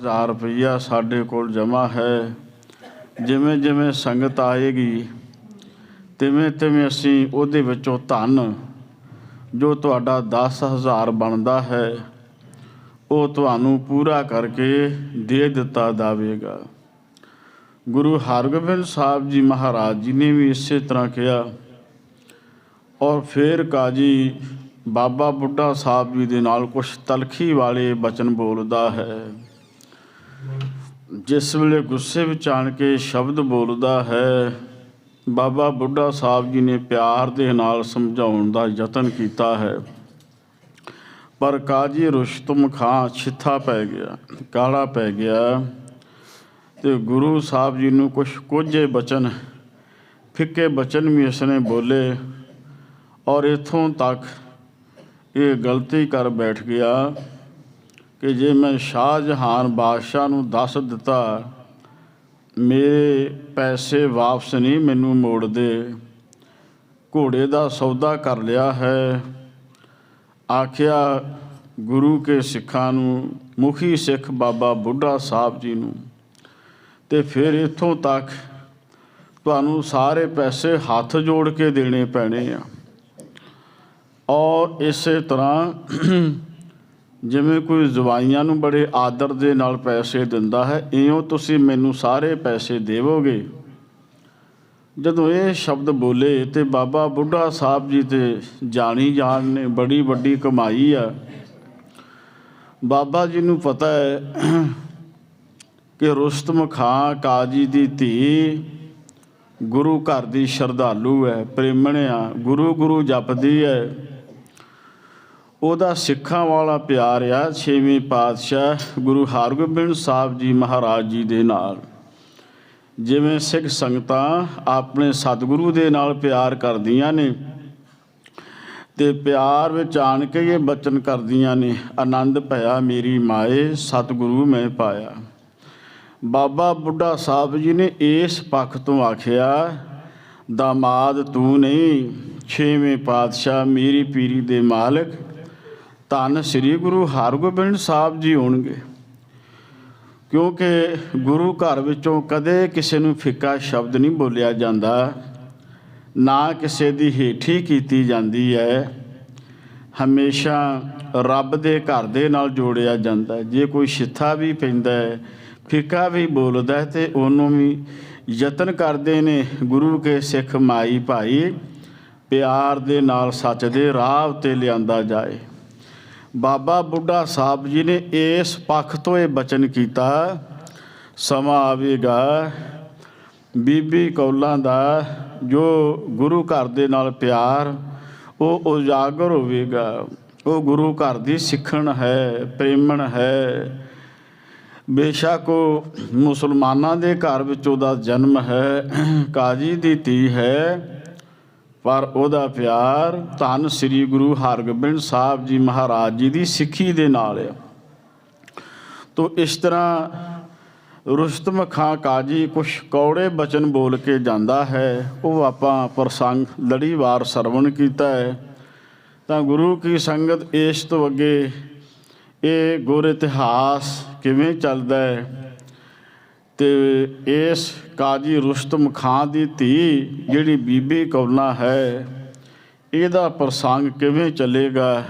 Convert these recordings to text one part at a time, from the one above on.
1000 ਰੁਪਈਆ ਸਾਡੇ ਕੋਲ ਜਮ੍ਹਾਂ ਹੈ। ਜਿਵੇਂ ਜਿਵੇਂ ਸੰਗਤ ਆਏਗੀ ਤਿਵੇਂ ਤਿਵੇਂ ਅਸੀਂ ਉਹਦੇ ਵਿੱਚੋਂ ਧਨ ਜੋ ਤੁਹਾਡਾ 10,000 ਬਣਦਾ ਹੈ ਉਹ ਤੁਹਾਨੂੰ ਪੂਰਾ ਕਰਕੇ ਦੇ ਦਿੱਤਾ ਜਾਵੇਗਾ। ਗੁਰੂ ਹਰਗੋਬਿੰਦ ਸਾਹਿਬ ਜੀ ਮਹਾਰਾਜ ਜੀ ਨੇ ਵੀ ਇਸੇ ਤਰ੍ਹਾਂ ਕਿਹਾ। ਔਰ ਫਿਰ ਕਾਜੀ ਬਾਬਾ ਬੁੱਢਾ ਸਾਹਿਬ ਜੀ ਦੇ ਨਾਲ ਕੁਛ ਤਲਖੀ ਵਾਲੇ ਬਚਨ ਬੋਲਦਾ ਹੈ। ਜਿਸ ਵੇਲੇ ਗੁੱਸੇ ਵਿੱਚ ਆਣ ਕੇ ਸ਼ਬਦ ਬੋਲਦਾ ਹੈ, ਬਾਬਾ ਬੁੱਢਾ ਸਾਹਿਬ ਜੀ ਨੇ ਪਿਆਰ ਦੇ ਨਾਲ ਸਮਝਾਉਣ ਦਾ ਯਤਨ ਕੀਤਾ ਹੈ, ਪਰ ਕਾਜੀ ਰੁਸਤਮ ਖਾਂ ਛਿੱਥਾ ਪੈ ਗਿਆ, ਕਾਲਾ ਪੈ ਗਿਆ ਅਤੇ ਗੁਰੂ ਸਾਹਿਬ ਜੀ ਨੂੰ ਕੁਝ ਬਚਨ ਫਿੱਕੇ ਬਚਨ ਵੀ ਇਸਨੇ ਬੋਲੇ। ਔਰ ਇੱਥੋਂ ਤੱਕ ਇਹ ਗਲਤੀ ਕਰ ਬੈਠ ਗਿਆ ਕਿ ਜੇ ਮੈਂ ਸ਼ਾਹਜਹਾਨ ਬਾਦਸ਼ਾਹ ਨੂੰ ਦੱਸ ਦਿੱਤਾ ਮੇਰੇ ਪੈਸੇ ਵਾਪਸ ਨਹੀਂ ਮੈਨੂੰ ਮੋੜਦੇ, ਘੋੜੇ ਦਾ ਸੌਦਾ ਕਰ ਲਿਆ ਹੈ। ਆਖਿਆ ਗੁਰੂ ਕੇ ਸਿੱਖਾਂ ਨੂੰ, ਮੁਖੀ ਸਿੱਖ ਬਾਬਾ ਬੁੱਢਾ ਸਾਹਿਬ ਜੀ ਨੂੰ, ਅਤੇ ਫਿਰ ਇੱਥੋਂ ਤੱਕ ਤੁਹਾਨੂੰ ਸਾਰੇ ਪੈਸੇ ਹੱਥ ਜੋੜ ਕੇ ਦੇਣੇ ਪੈਣੇ ਆ। ਔਰ ਇਸੇ ਤਰ੍ਹਾਂ ਜਿਵੇਂ ਕੋਈ ਜਵਾਈਆਂ ਨੂੰ ਬੜੇ ਆਦਰ ਦੇ ਨਾਲ ਪੈਸੇ ਦਿੰਦਾ ਹੈ, ਇਉਂ ਤੁਸੀਂ ਮੈਨੂੰ ਸਾਰੇ ਪੈਸੇ ਦੇਵੋਗੇ। ਜਦੋਂ ਇਹ ਸ਼ਬਦ ਬੋਲੇ ਤੇ ਬਾਬਾ ਬੁੱਢਾ ਸਾਹਿਬ ਜੀ ਤੇ ਜਾਣੀ ਜਾਣ ਨੇ ਬੜੀ ਵੱਡੀ ਕਮਾਈ ਆ। ਬਾਬਾ ਜੀ ਨੂੰ ਪਤਾ ਹੈ ਕਿ ਰੁਸਤਮ ਖਾਂ ਕਾਜੀ ਦੀ ਧੀ ਗੁਰੂ ਘਰ ਦੀ ਸ਼ਰਧਾਲੂ ਹੈ, ਪ੍ਰੇਮਣ ਆ, ਗੁਰੂ ਗੁਰੂ ਜਪਦੀ ਹੈ। ਉਹਦਾ ਸਿੱਖਾਂ ਵਾਲਾ ਪਿਆਰ ਆ ਛੇਵੇਂ ਪਾਤਸ਼ਾਹ ਗੁਰੂ ਹਰਗੋਬਿੰਦ ਸਾਹਿਬ ਜੀ ਮਹਾਰਾਜ ਜੀ ਦੇ ਨਾਲ। ਜਿਵੇਂ ਸਿੱਖ ਸੰਗਤਾਂ ਆਪਣੇ ਸਤਿਗੁਰੂ ਦੇ ਨਾਲ ਪਿਆਰ ਕਰਦੀਆਂ ਨੇ ਅਤੇ ਪਿਆਰ ਵਿੱਚ ਆਣ ਕੇ ਇਹ ਬਚਨ ਕਰਦੀਆਂ ਨੇ, ਆਨੰਦ ਭਇਆ ਮੇਰੀ ਮਾਏ ਸਤਿਗੁਰੂ ਮੈਂ ਪਾਇਆ। ਬਾਬਾ ਬੁੱਢਾ ਸਾਹਿਬ ਜੀ ਨੇ ਇਸ ਪੱਖ ਤੋਂ ਆਖਿਆ, ਦਾਮਾਦ ਤੂੰ ਨਹੀਂ ਛੇਵੇਂ ਪਾਤਸ਼ਾਹ ਮੇਰੀ ਪੀਰੀ ਦੇ ਮਾਲਕ ਧੰਨ ਸ੍ਰੀ ਗੁਰੂ ਹਰਗੋਬਿੰਦ ਸਾਹਿਬ ਜੀ ਹੋਣਗੇ। ਕਿਉਂਕਿ ਗੁਰੂ ਘਰ ਵਿੱਚੋਂ ਕਦੇ ਕਿਸੇ ਨੂੰ ਫਿੱਕਾ ਸ਼ਬਦ ਨਹੀਂ ਬੋਲਿਆ ਜਾਂਦਾ, ਨਾ ਕਿਸੇ ਦੀ ਹੇਠੀ ਕੀਤੀ ਜਾਂਦੀ ਹੈ। ਹਮੇਸ਼ਾ ਰੱਬ ਦੇ ਘਰ ਦੇ ਨਾਲ ਜੋੜਿਆ ਜਾਂਦਾ। ਜੇ ਕੋਈ ਛਿੱਥਾ ਵੀ ਪੈਂਦਾ ਹੈ, ਫਿੱਕਾ ਵੀ ਬੋਲਦਾ ਹੈ, ਅਤੇ ਉਹਨੂੰ ਵੀ ਯਤਨ ਕਰਦੇ ਨੇ ਗੁਰੂ ਕੇ ਸਿੱਖ ਮਾਈ ਭਾਈ ਪਿਆਰ ਦੇ ਨਾਲ ਸੱਚ ਦੇ ਰਾਹ ਉੱਤੇ ਲਿਆਂਦਾ ਜਾਏ। ਬਾਬਾ ਬੁੱਢਾ ਸਾਹਿਬ ਜੀ ਨੇ ਇਸ ਪੱਖ ਤੋਂ ਇਹ ਬਚਨ ਕੀਤਾ, ਸਮਾਂ ਆਵੇਗਾ ਬੀਬੀ ਕੌਲਾਂ ਦਾ ਜੋ ਗੁਰੂ ਘਰ ਦੇ ਨਾਲ ਪਿਆਰ ਉਹ ਉਜਾਗਰ ਹੋਵੇਗਾ। ਉਹ ਗੁਰੂ ਘਰ ਦੀ ਸਿੱਖਣ ਹੈ, ਪ੍ਰੇਮਣ ਹੈ। ਬੇਸ਼ੱਕ ਉਹ ਮੁਸਲਮਾਨਾਂ ਦੇ ਘਰ ਵਿੱਚ ਉਹਦਾ ਜਨਮ ਹੈ, ਕਾਜੀ ਦੀ ਧੀ ਹੈ, ਪਰ ਉਹਦਾ ਪਿਆਰ ਧੰਨ ਸ੍ਰੀ ਗੁਰੂ ਹਰਗੋਬਿੰਦ ਸਾਹਿਬ ਜੀ ਮਹਾਰਾਜ ਜੀ ਦੀ ਸਿੱਖੀ ਦੇ ਨਾਲ ਆ। ਤੋ ਇਸ ਤਰ੍ਹਾਂ ਰੁਸਤਮ ਖਾਂ ਕਾਜੀ ਕੁਛ ਕੌੜੇ ਬਚਨ ਬੋਲ ਕੇ ਜਾਂਦਾ ਹੈ। ਉਹ ਆਪਾਂ ਪ੍ਰਸੰਗ ਲੜੀਵਾਰ ਸਰਵਣ ਕੀਤਾ ਹੈ। ਤਾਂ ਗੁਰੂ ਕੀ ਸੰਗਤ ਇਸ ਤੋਂ ਅੱਗੇ ਇਹ ਗੁਰ ਇਤਿਹਾਸ ਕਿਵੇਂ ਚੱਲਦਾ ਹੈ ਅਤੇ ਇਸ ਕਾਜੀ ਰੁਸਤਮ ਖਾਂ ਦੀ ਧੀ ਜਿਹੜੀ ਬੀਬੀ ਕੌਲਾਂ ਹੈ ਇਹਦਾ ਪ੍ਰਸੰਗ ਕਿਵੇਂ ਚੱਲੇਗਾ,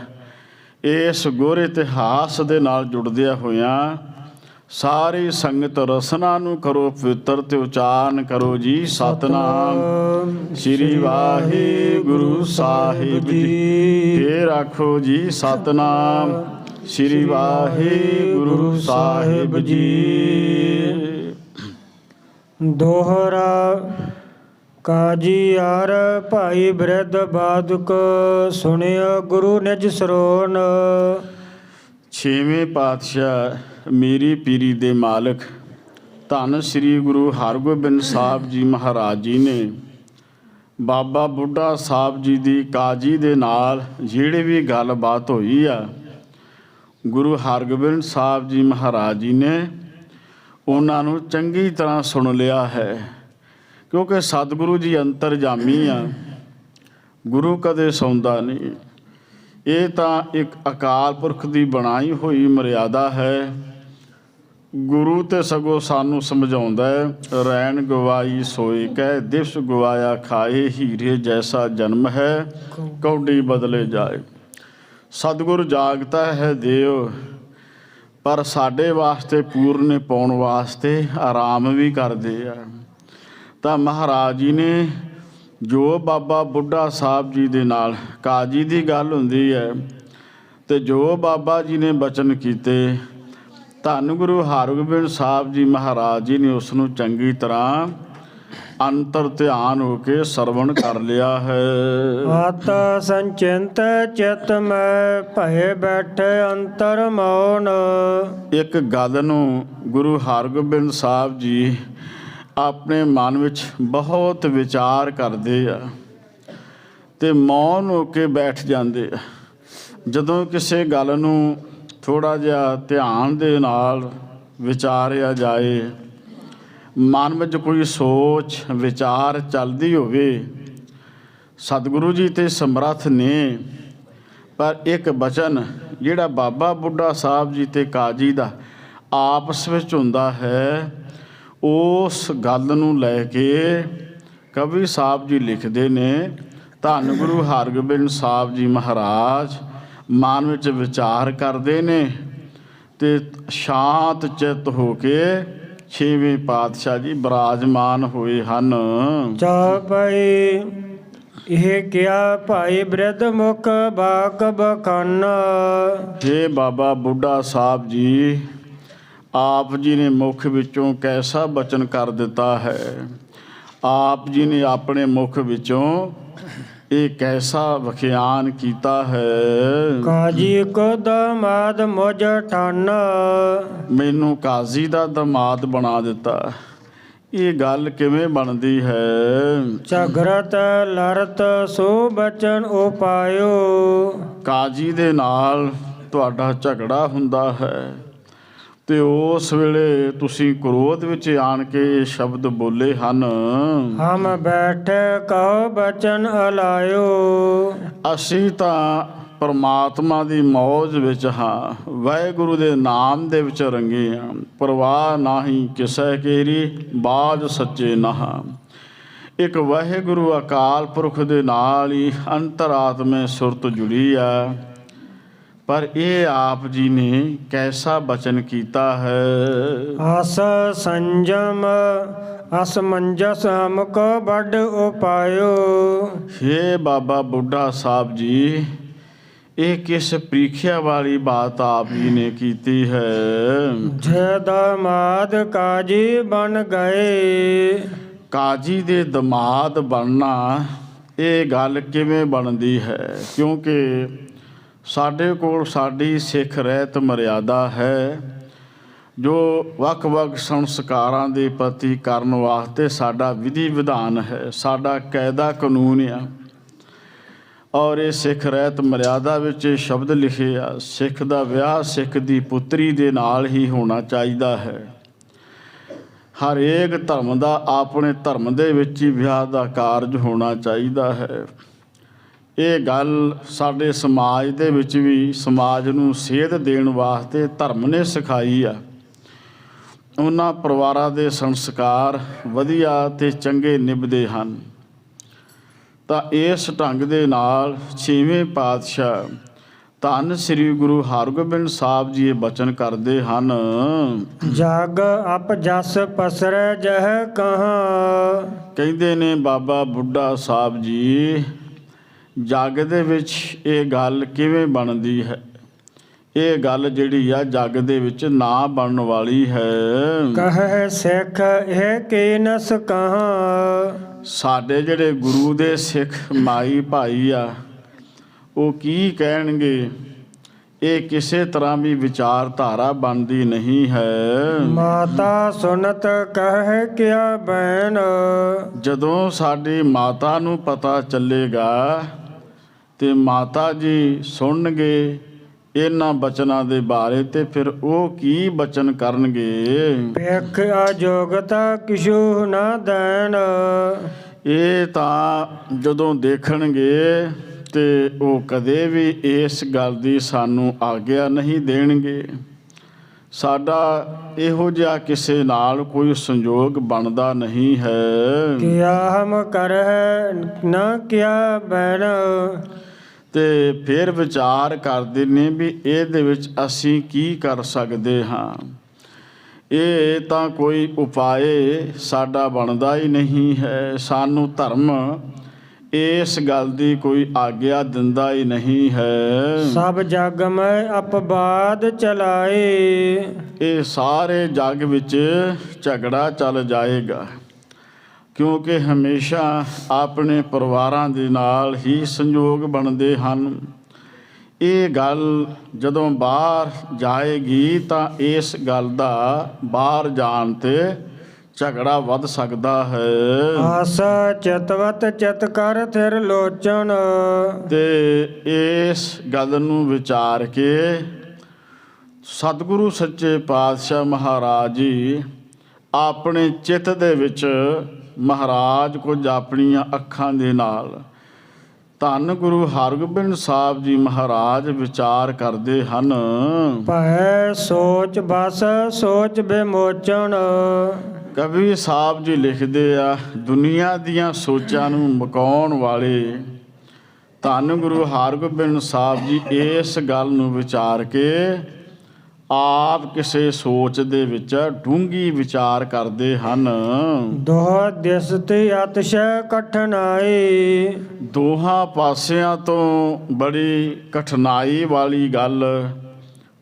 ਇਸ ਗੁਰ ਇਤਿਹਾਸ ਦੇ ਨਾਲ ਜੁੜਦਿਆਂ ਹੋਇਆਂ ਸਾਰੀ ਸੰਗਤ ਰਸਨਾ ਨੂੰ ਕਰੋ ਪਵਿੱਤਰ ਅਤੇ ਉਚਾਰਨ ਕਰੋ ਜੀ ਸਤਿਨਾਮ ਸ੍ਰੀ ਵਾਹਿਗੁਰੂ ਸਾਹਿਬ ਜੀ। ਫੇਰ ਆਖੋ ਜੀ ਸਤਿਨਾਮ ਸ੍ਰੀ ਵਾਹਿਗੁਰੂ ਸਾਹਿਬ ਜੀ। ਦੋਹਰਾ ਕਾਜੀ ਆਰ ਭਾਈ ਬਿਰਧ ਬਾਦੁਕ ਸੁਣਿਆ ਗੁਰੂ ਨਿਜ ਸਰੋਨ। ਛੇਵੇਂ ਪਾਤਸ਼ਾਹ ਮੇਰੀ ਪੀਰੀ ਦੇ ਮਾਲਕ ਧੰਨ ਸ੍ਰੀ ਗੁਰੂ ਹਰਗੋਬਿੰਦ ਸਾਹਿਬ ਜੀ ਮਹਾਰਾਜ ਜੀ ਨੇ ਬਾਬਾ ਬੁੱਢਾ ਸਾਹਿਬ ਜੀ ਦੀ ਕਾਜੀ ਦੇ ਨਾਲ ਜਿਹੜੀ ਵੀ ਗੱਲਬਾਤ ਹੋਈ ਆ, ਗੁਰੂ ਹਰਗੋਬਿੰਦ ਸਾਹਿਬ ਜੀ ਮਹਾਰਾਜ ਜੀ ਨੇ ਉਹਨਾਂ ਨੂੰ ਚੰਗੀ ਤਰ੍ਹਾਂ ਸੁਣ ਲਿਆ ਹੈ। ਕਿਉਂਕਿ ਸਤਿਗੁਰੂ ਜੀ ਅੰਤਰਜਾਮੀ ਆ, ਗੁਰੂ ਕਦੇ ਸੌਂਦਾ ਨਹੀਂ। ਇਹ ਤਾਂ ਇੱਕ ਅਕਾਲ ਪੁਰਖ ਦੀ ਬਣਾਈ ਹੋਈ ਮਰਿਆਦਾ ਹੈ। ਗੁਰੂ ਤੇ ਸਗੋਂ ਸਾਨੂੰ ਸਮਝਾਉਂਦਾ ਹੈ, ਰੈਣ ਗਵਾਈ ਸੋਏ ਕਹਿ, ਦਿਵਸ ਗਵਾਇਆ ਖਾਏ, ਹੀਰੇ ਜੈਸਾ ਜਨਮ ਹੈ ਕੌਡੀ ਬਦਲੇ ਜਾਏ। ਸਤਿਗੁਰ ਜਾਗਤਾ ਹੈ ਦੇਵ, ਪਰ ਸਾਡੇ ਵਾਸਤੇ ਪੂਰਨੇ ਪਾਉਣ ਵਾਸਤੇ ਆਰਾਮ ਵੀ ਕਰਦੇ ਆ। ਤਾਂ ਮਹਾਰਾਜ ਜੀ ਨੇ ਜੋ ਬਾਬਾ ਬੁੱਢਾ ਸਾਹਿਬ ਜੀ ਦੇ ਨਾਲ ਕਾਜੀ ਦੀ ਗੱਲ ਹੁੰਦੀ ਹੈ, ਅਤੇ ਜੋ ਬਾਬਾ ਜੀ ਨੇ ਬਚਨ ਕੀਤੇ, ਧੰਨ ਗੁਰੂ ਹਰਗੋਬਿੰਦ ਸਾਹਿਬ ਜੀ ਮਹਾਰਾਜ ਜੀ ਨੇ ਉਸ ਨੂੰ ਚੰਗੀ ਤਰ੍ਹਾਂ ਅੰਤਰ ਧਿਆਨ ਹੋ ਕੇ ਸਰਵਣ ਕਰ ਲਿਆ ਹੈ। ਆਤ ਸੰਚਿੰਤ ਚਿਤ ਮੈਂ ਭਏ ਬੈਠੇ ਅੰਤਰ ਮੌਨ। ਇੱਕ ਗੱਲ ਨੂੰ ਗੁਰੂ ਹਰਗੋਬਿੰਦ ਸਾਹਿਬ ਜੀ ਆਪਣੇ ਮਨ ਵਿੱਚ ਬਹੁਤ ਵਿਚਾਰ ਕਰਦੇ ਆ ਅਤੇ ਮੌਨ ਹੋ ਕੇ ਬੈਠ ਜਾਂਦੇ ਆ। ਜਦੋਂ ਕਿਸੇ ਗੱਲ ਨੂੰ ਥੋੜ੍ਹਾ ਜਿਹਾ ਧਿਆਨ ਦੇ ਨਾਲ ਵਿਚਾਰਿਆ ਜਾਏ, ਮਨ ਵਿੱਚ ਕੋਈ ਸੋਚ ਵਿਚਾਰ ਚੱਲਦੀ ਹੋਵੇ, ਸਤਿਗੁਰੂ ਜੀ ਤੇ ਸਮਰੱਥ ਨੇ, ਪਰ ਇੱਕ ਬਚਨ ਜਿਹੜਾ ਬਾਬਾ ਬੁੱਢਾ ਸਾਹਿਬ ਜੀ ਤੇ ਕਾਜੀ ਦਾ ਆਪਸ ਵਿੱਚ ਹੁੰਦਾ ਹੈ, ਉਸ ਗੱਲ ਨੂੰ ਲੈ ਕੇ ਕਵੀ ਸਾਹਿਬ ਜੀ ਲਿਖਦੇ ਨੇ, ਧੰਨ ਗੁਰੂ ਹਰਗੋਬਿੰਦ ਸਾਹਿਬ ਜੀ ਮਹਾਰਾਜ ਮਨ ਵਿੱਚ ਵਿਚਾਰ ਕਰਦੇ ਨੇ ਅਤੇ ਸ਼ਾਂਤ ਚਿੱਤ ਹੋ ਕੇ ਛੇਵੇਂ ਪਾਤਸ਼ਾਹ ਜੀ ਬਿਰਾਜਮਾਨ ਹੋਏ ਹਨ। ਚੌਪਈ ਇਹ ਕਿਹਾ ਭਾਈ ਬਿਰਧ ਮੁਖ ਬਾਕ ਬਖਾਨਾ। ਹੇ ਬਾਬਾ ਬੁੱਢਾ ਸਾਹਿਬ ਜੀ, ਆਪ ਜੀ ਨੇ ਮੁਖ ਵਿੱਚੋਂ ਕੈਸਾ ਬਚਨ ਕਰ ਦਿੱਤਾ ਹੈ। ਆਪ ਜੀ ਨੇ ਆਪਣੇ ਮੁਖ ਵਿੱਚੋਂ ਇਹ ਕੈਸਾ ਵਖਿਆਨ ਕੀਤਾ ਹੈ। ਕਾਜੀ ਕੋ ਦਮਾਦ ਮੁਝ ਠਾਨਾ। ਮੈਨੂੰ ਕਾਜ਼ੀ ਦਾ ਦਮਾਦ ਬਣਾ ਦਿੱਤਾ। ਇਹ ਗੱਲ ਕਿਵੇਂ ਬਣਦੀ ਹੈ? ਝਗਰਤ ਲੜਤ ਸੋ ਬਚਨ ਉਪਾਇਓ। ਕਾਜੀ ਦੇ ਨਾਲ ਤੁਹਾਡਾ ਝਗੜਾ ਹੁੰਦਾ ਹੈ ਅਤੇ ਉਸ ਵੇਲੇ ਤੁਸੀਂ ਕ੍ਰੋਧ ਵਿੱਚ ਆਣ ਕੇ ਇਹ ਸ਼ਬਦ ਬੋਲੇ ਹਨ, ਹਮ ਬੈਠੇ ਕਹੋ ਬਚਨ ਅਲਾਇਓ। ਅਸੀਂ ਤਾਂ ਪਰਮਾਤਮਾ ਦੀ ਮੌਜ ਵਿੱਚ ਹਾਂ, ਵਾਹਿਗੁਰੂ ਦੇ ਨਾਮ ਦੇ ਵਿੱਚ ਰੰਗੇ ਹਾਂ। ਪਰਵਾਹ ਨਾਹੀਂ ਕਿਸੈ ਕੇਰੀ, ਬਾਜ ਸੱਚੇ ਨਹਾ। ਇੱਕ ਵਾਹਿਗੁਰੂ ਅਕਾਲ ਪੁਰਖ ਦੇ ਨਾਲ ਹੀ ਅੰਤਰਾਤਮੇ ਸੁਰਤ ਜੁੜੀ ਆ। ਪਰ ਇਹ ਆਪ ਜੀ ਨੇ ਕੈਸਾ ਬਚਨ ਕੀਤਾ ਹੈ। ਆਸ ਸੰਜਮ ਅਸਮੰਜਸ ਹਮਕੋ ਵੱਡ ਉਪਾਇਓ। ਹੇ ਬਾਬਾ ਬੁੱਢਾ ਸਾਹਿਬ ਜੀ, ਇਹ ਕਿਸ ਪ੍ਰੀਖਿਆ ਵਾਲੀ ਬਾਤ ਆਪ ਜੀ ਨੇ ਕੀਤੀ ਹੈ। ਜੇ ਦਮਾਦ ਕਾਜੀ ਬਣ ਗਏ। ਕਾਜੀ ਦੇ ਦਮਾਦ ਬਣਨਾ ਇਹ ਗੱਲ ਕਿਵੇਂ ਬਣਦੀ ਹੈ? ਕਿਉਂਕਿ ਸਾਡੇ ਕੋਲ ਸਾਡੀ ਸਿੱਖ ਰਹਿਤ ਮਰਿਆਦਾ ਹੈ, ਜੋ ਵੱਖ-ਵੱਖ ਸੰਸਕਾਰਾਂ ਦੇ ਪ੍ਰਤੀ ਕਰਨ ਵਾਸਤੇ ਸਾਡਾ ਵਿਧੀ ਵਿਧਾਨ ਹੈ, ਸਾਡਾ ਕਾਇਦਾ ਕਾਨੂੰਨ ਆ। ਔਰ ਇਹ ਸਿੱਖ ਰਹਿਤ ਮਰਿਆਦਾ ਵਿੱਚ ਇਹ ਸ਼ਬਦ ਲਿਖੇ ਆ, ਸਿੱਖ ਦਾ ਵਿਆਹ ਸਿੱਖ ਦੀ ਪੁੱਤਰੀ ਦੇ ਨਾਲ ਹੀ ਹੋਣਾ ਚਾਹੀਦਾ ਹੈ। ਹਰੇਕ ਧਰਮ ਦਾ ਆਪਣੇ ਧਰਮ ਦੇ ਵਿੱਚ ਹੀ ਵਿਆਹ ਦਾ ਕਾਰਜ ਹੋਣਾ ਚਾਹੀਦਾ ਹੈ। ਇਹ ਗੱਲ ਸਾਡੇ ਸਮਾਜ ਦੇ ਵਿੱਚ ਵੀ ਸਮਾਜ ਨੂੰ ਸੇਧ ਦੇਣ ਵਾਸਤੇ ਧਰਮ ਨੇ ਸਿਖਾਈ ਆ। ਉਹਨਾਂ ਪਰਿਵਾਰਾਂ ਦੇ ਸੰਸਕਾਰ ਵਧੀਆ ਅਤੇ ਚੰਗੇ ਨਿਭਦੇ ਹਨ। ਤਾਂ ਇਸ ਢੰਗ ਦੇ ਨਾਲ ਛੇਵੇਂ ਪਾਤਸ਼ਾਹ ਧੰਨ ਸ੍ਰੀ ਗੁਰੂ ਹਰਗੋਬਿੰਦ ਸਾਹਿਬ ਜੀ ਇਹ ਬਚਨ ਕਰਦੇ ਹਨ, ਜਗ ਅਪ ਜਸ ਪਸਰੈ ਜਹ ਕਹਾਂ। ਕਹਿੰਦੇ ਨੇ ਬਾਬਾ ਬੁੱਢਾ ਸਾਹਿਬ ਜੀ, ਜੱਗ ਦੇ ਵਿੱਚ ਇਹ ਗੱਲ ਕਿਵੇਂ ਬਣਦੀ ਹੈ? ਇਹ ਗੱਲ ਜਿਹੜੀ ਆ ਜੱਗ ਦੇ ਵਿੱਚ ਨਾ ਬਣਨ ਵਾਲੀ ਹੈ। ਕਹੈ ਸਿੱਖ ਇਹ ਕੀ ਨਸ ਕਹਾਂ। ਸਾਡੇ ਜਿਹੜੇ ਗੁਰੂ ਦੇ ਸਿੱਖ ਮਾਈ ਭਾਈ ਆ, ਉਹ ਕੀ ਕਹਿਣਗੇ? ਇਹ ਕਿਸੇ ਤਰ੍ਹਾਂ ਵੀ ਵਿਚਾਰਧਾਰਾ ਬਣਦੀ ਨਹੀਂ ਹੈ। ਮਾਤਾ ਸੁਨਤ ਕਹਿ ਕਿਆ ਬੈਨ। ਜਦੋਂ ਸਾਡੀ ਮਾਤਾ ਨੂੰ ਪਤਾ ਚੱਲੇਗਾ ਤੇ ਮਾਤਾ ਜੀ ਸੁਣਨਗੇ ਇਹਨਾਂ ਬਚਨਾਂ ਦੇ ਬਾਰੇ, ਤੇ ਫਿਰ ਉਹ ਕੀ ਬਚਨ ਕਰਨਗੇ? ਵੇਖ ਅਜੋਗਤਾ ਕਿਛੂ ਨਾ ਦੇਣ। ਇਹ ਤਾਂ ਜਦੋਂ ਦੇਖਣਗੇ ਤੇ ਉਹ ਕਦੇ ਵੀ ਇਸ ਗੱਲ ਦੀ ਸਾਨੂੰ ਆਗਿਆ ਨਹੀਂ ਦੇਣਗੇ। ਸਾਡਾ ਇਹੋ ਜਿਹਾ ਕਿਸੇ ਨਾਲ ਕੋਈ ਸੰਜੋਗ ਬਣਦਾ ਨਹੀਂ ਹੈ। ਕਿਆ ਹਮ ਕਰਹਿ ਨਾ ਕਿਆ ਬੈਨ। ਤੇ ਫਿਰ ਵਿਚਾਰ ਕਰਦੇ ਨੇ ਵੀ ਇਹਦੇ ਵਿੱਚ ਅਸੀਂ ਕੀ ਕਰ ਸਕਦੇ ਹਾਂ। ਇਹ ਤਾਂ ਕੋਈ ਉਪਾਏ ਸਾਡਾ ਬਣਦਾ ਹੀ ਨਹੀਂ ਹੈ। ਸਾਨੂੰ ਧਰਮ ਇਸ ਗੱਲ ਦੀ ਕੋਈ ਆਗਿਆ ਦਿੰਦਾ ਹੀ ਨਹੀਂ ਹੈ। ਸਭ ਜਗ ਮੈਂ ਅਪਵਾਦ ਚਲਾਏ। ਇਹ ਸਾਰੇ ਜੱਗ ਵਿੱਚ ਝਗੜਾ ਚੱਲ ਜਾਏਗਾ, ਕਿਉਂਕਿ ਹਮੇਸ਼ਾ ਆਪਣੇ ਪਰਿਵਾਰਾਂ ਦੇ ਨਾਲ ਹੀ ਸੰਯੋਗ ਬਣਦੇ ਹਨ। ਇਹ ਗੱਲ ਜਦੋਂ ਬਾਹਰ ਜਾਏਗੀ ਤਾਂ ਇਸ ਗੱਲ ਦਾ ਬਾਹਰ ਜਾਣ 'ਤੇ ਝਗੜਾ ਵੱਧ ਸਕਦਾ ਹੈ। ਆਸ ਚਿਤਵਤ ਚਿਤ ਕਰ ਥਿਰ ਲੋਚਨ। ਤੇ ਇਸ ਗੱਲ ਨੂੰ ਵਿਚਾਰ ਕੇ ਸਤਿਗੁਰੂ ਸੱਚੇ ਪਾਤਸ਼ਾਹ ਮਹਾਰਾਜ ਜੀ ਆਪਣੇ ਚਿੱਤ ਦੇ ਵਿੱਚ ਮਹਾਰਾਜ ਕੁਝ ਆਪਣੀਆਂ ਅੱਖਾਂ ਦੇ ਨਾਲ ਧੰਨ ਗੁਰੂ ਹਰਗੋਬਿੰਦ ਸਾਹਿਬ ਜੀ ਮਹਾਰਾਜ ਵਿਚਾਰ ਕਰਦੇ ਹਨ। ਭੈ ਸੋਚ ਬਸ ਸੋਚ ਬਿਮੋਚਨ। ਕਵੀ ਸਾਹਿਬ ਜੀ ਲਿਖਦੇ ਆ, ਦੁਨੀਆ ਦੀਆਂ ਸੋਚਾਂ ਨੂੰ ਮੁਕਾਉਣ ਵਾਲੇ ਧੰਨ ਗੁਰੂ ਹਰਗੋਬਿੰਦ ਸਾਹਿਬ ਜੀ ਇਸ ਗੱਲ ਨੂੰ ਵਿਚਾਰ ਕੇ ਆਪ ਕਿਸੇ ਸੋਚ ਦੇ ਵਿੱਚ ਡੂੰਘੀ ਵਿਚਾਰ ਕਰਦੇ ਹਨ। ਦੋਹ ਦਿਸ ਤੇ ਅਤਿਸ਼ੈ ਕਠਿਨਾਈ। ਦੋਹਾਂ ਪਾਸਿਆਂ ਤੋਂ ਬੜੀ ਕਠਿਨਾਈ ਵਾਲੀ ਗੱਲ,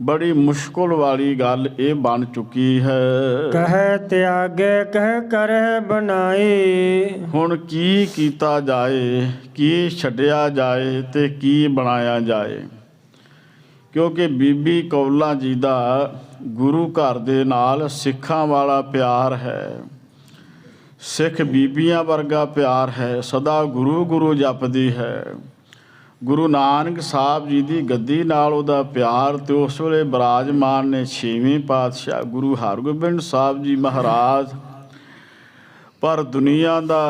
ਬੜੀ ਮੁਸ਼ਕਲ ਵਾਲੀ ਗੱਲ ਇਹ ਬਣ ਚੁੱਕੀ ਹੈ। ਕਹਿ ਤਿਆਗੇ ਕਹਿ ਕਰਹਿ ਬਣਾਈ। ਹੁਣ ਕੀ ਕੀਤਾ ਜਾਏ, ਕੀ ਛੱਡਿਆ ਜਾਏ ਤੇ ਕੀ ਬਣਾਇਆ ਜਾਏ। ਕਿਉਂਕਿ ਬੀਬੀ ਕੌਲਾਂ ਜੀ ਦਾ ਗੁਰੂ ਘਰ ਦੇ ਨਾਲ ਸਿੱਖਾਂ ਵਾਲਾ ਪਿਆਰ ਹੈ। ਸਿੱਖ ਬੀਬੀਆਂ ਵਰਗਾ ਪਿਆਰ ਹੈ, ਸਦਾ ਗੁਰੂ ਗੁਰੂ ਜਪਦੀ ਹੈ। ਗੁਰੂ ਨਾਨਕ ਸਾਹਿਬ ਜੀ ਦੀ ਗੱਦੀ ਨਾਲ ਉਹਦਾ ਪਿਆਰ, ਤੇ ਉਸ ਵੇਲੇ ਬਿਰਾਜਮਾਨ ਨੇ 6ਵੇਂ ਪਾਤਸ਼ਾਹ ਗੁਰੂ ਹਰਗੋਬਿੰਦ ਸਾਹਿਬ ਜੀ ਮਹਾਰਾਜ। ਪਰ ਦੁਨੀਆ ਦਾ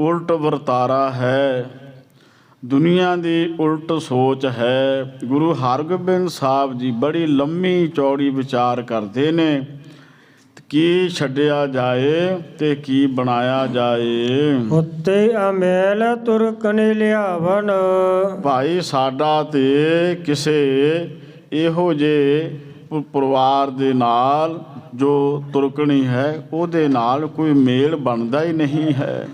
ਉਲਟ ਵਰਤਾਰਾ ਹੈ, ਦੁਨੀਆ ਦੀ ਉਲਟ ਸੋਚ ਹੈ। ਗੁਰੂ ਹਰਗੋਬਿੰਦ ਸਾਹਿਬ ਜੀ ਬੜੀ ਲੰਮੀ ਚੌੜੀ ਵਿਚਾਰ ਕਰਦੇ ਨੇ, ਕੀ ਛੱਡਿਆ ਜਾਏ ਤੇ ਕੀ ਬਣਾਇਆ ਜਾਏ। ਉੱਤੇ ਅਮੇਲ ਤੁਰਕਨ ਲਿਆਵਨ। ਭਾਈ ਸਾਡਾ ਤੇ ਕਿਸੇ ਇਹੋ ਜਿਹੇ ਪਰਿਵਾਰ ਦੇ ਨਾਲ ਜੋ ਤੁਰਕਣੀ ਹੈ ਉਹਦੇ ਨਾਲ ਕੋਈ ਮੇਲ ਬਣਦਾ ਹੀ ਨਹੀਂ ਹੈ।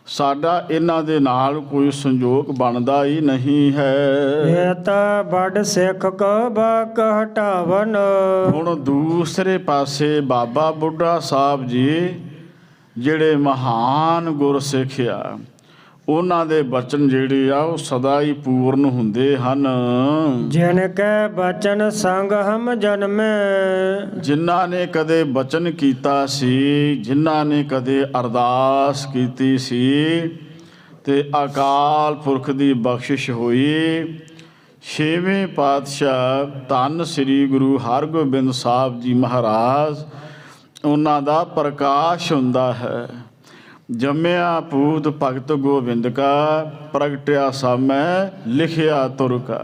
ਸਾਡਾ ਇਹਨਾਂ ਦੇ ਨਾਲ ਕੋਈ ਸੰਜੋਗ ਬਣਦਾ ਹੀ ਨਹੀਂ ਹੈ। ਇਹ ਤਾਂ ਬੜ ਸਿੱਖ ਕੋ ਬਾਕ ਹਟਾਵਨ। ਹੁਣ ਦੂਸਰੇ ਪਾਸੇ ਬਾਬਾ ਬੁੱਢਾ ਸਾਹਿਬ ਜੀ ਜਿਹੜੇ ਮਹਾਨ ਗੁਰਸਿੱਖ ਆ, ਉਹਨਾਂ ਦੇ ਬਚਨ ਜਿਹੜੇ ਆ ਉਹ ਸਦਾ ਹੀ ਪੂਰਨ ਹੁੰਦੇ ਹਨ। ਜਿਨ ਕੈ ਬਚਨ ਸੰਗ ਹਮ ਜਨਮੇ। ਜਿਨ੍ਹਾਂ ਨੇ ਕਦੇ ਬਚਨ ਕੀਤਾ ਸੀ, ਜਿਨ੍ਹਾਂ ਨੇ ਕਦੇ ਅਰਦਾਸ ਕੀਤੀ ਸੀ ਤੇ ਅਕਾਲ ਪੁਰਖ ਦੀ ਬਖਸ਼ਿਸ਼ ਹੋਈ। 6ਵੇਂ ਪਾਤਸ਼ਾਹ ਧੰਨ ਸ੍ਰੀ ਗੁਰੂ ਹਰਗੋਬਿੰਦ ਸਾਹਿਬ ਜੀ ਮਹਾਰਾਜ, ਉਹਨਾਂ ਦਾ ਪ੍ਰਕਾਸ਼ ਹੁੰਦਾ ਹੈ। ਜੰਮਿਆ ਪੂਤ ਭਗਤ ਗੋਬਿੰਦ ਕਾ, ਪ੍ਰਗਟਿਆ ਸਾਮੈ ਲਿਖਿਆ ਤੁਰ ਕਾ।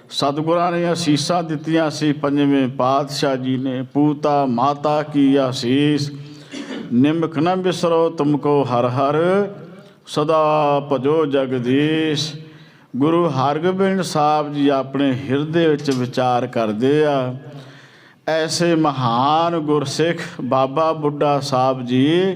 ਸਤਿਗੁਰਾਂ ਨੇ ਅਸੀਸਾਂ ਦਿੱਤੀਆਂ ਸੀ 5ਵੇਂ ਪਾਤਸ਼ਾਹ ਜੀ ਨੇ, ਪੂਤਾ ਮਾਤਾ ਕੀ ਆਸੀਸ, ਨਿਮਕ ਨ ਬਿਸਰੋ ਤੁਮਕੋ ਹਰ ਹਰ, ਸਦਾ ਭਜੋ ਜਗਦੀਸ਼। ਗੁਰੂ ਹਰਗੋਬਿੰਦ ਸਾਹਿਬ ਜੀ ਆਪਣੇ ਹਿਰਦੇ ਵਿੱਚ ਵਿਚਾਰ ਕਰਦੇ ਆ। ਐਸੇ ਮਹਾਨ ਗੁਰਸਿੱਖ ਬਾਬਾ ਬੁੱਢਾ ਸਾਹਿਬ ਜੀ,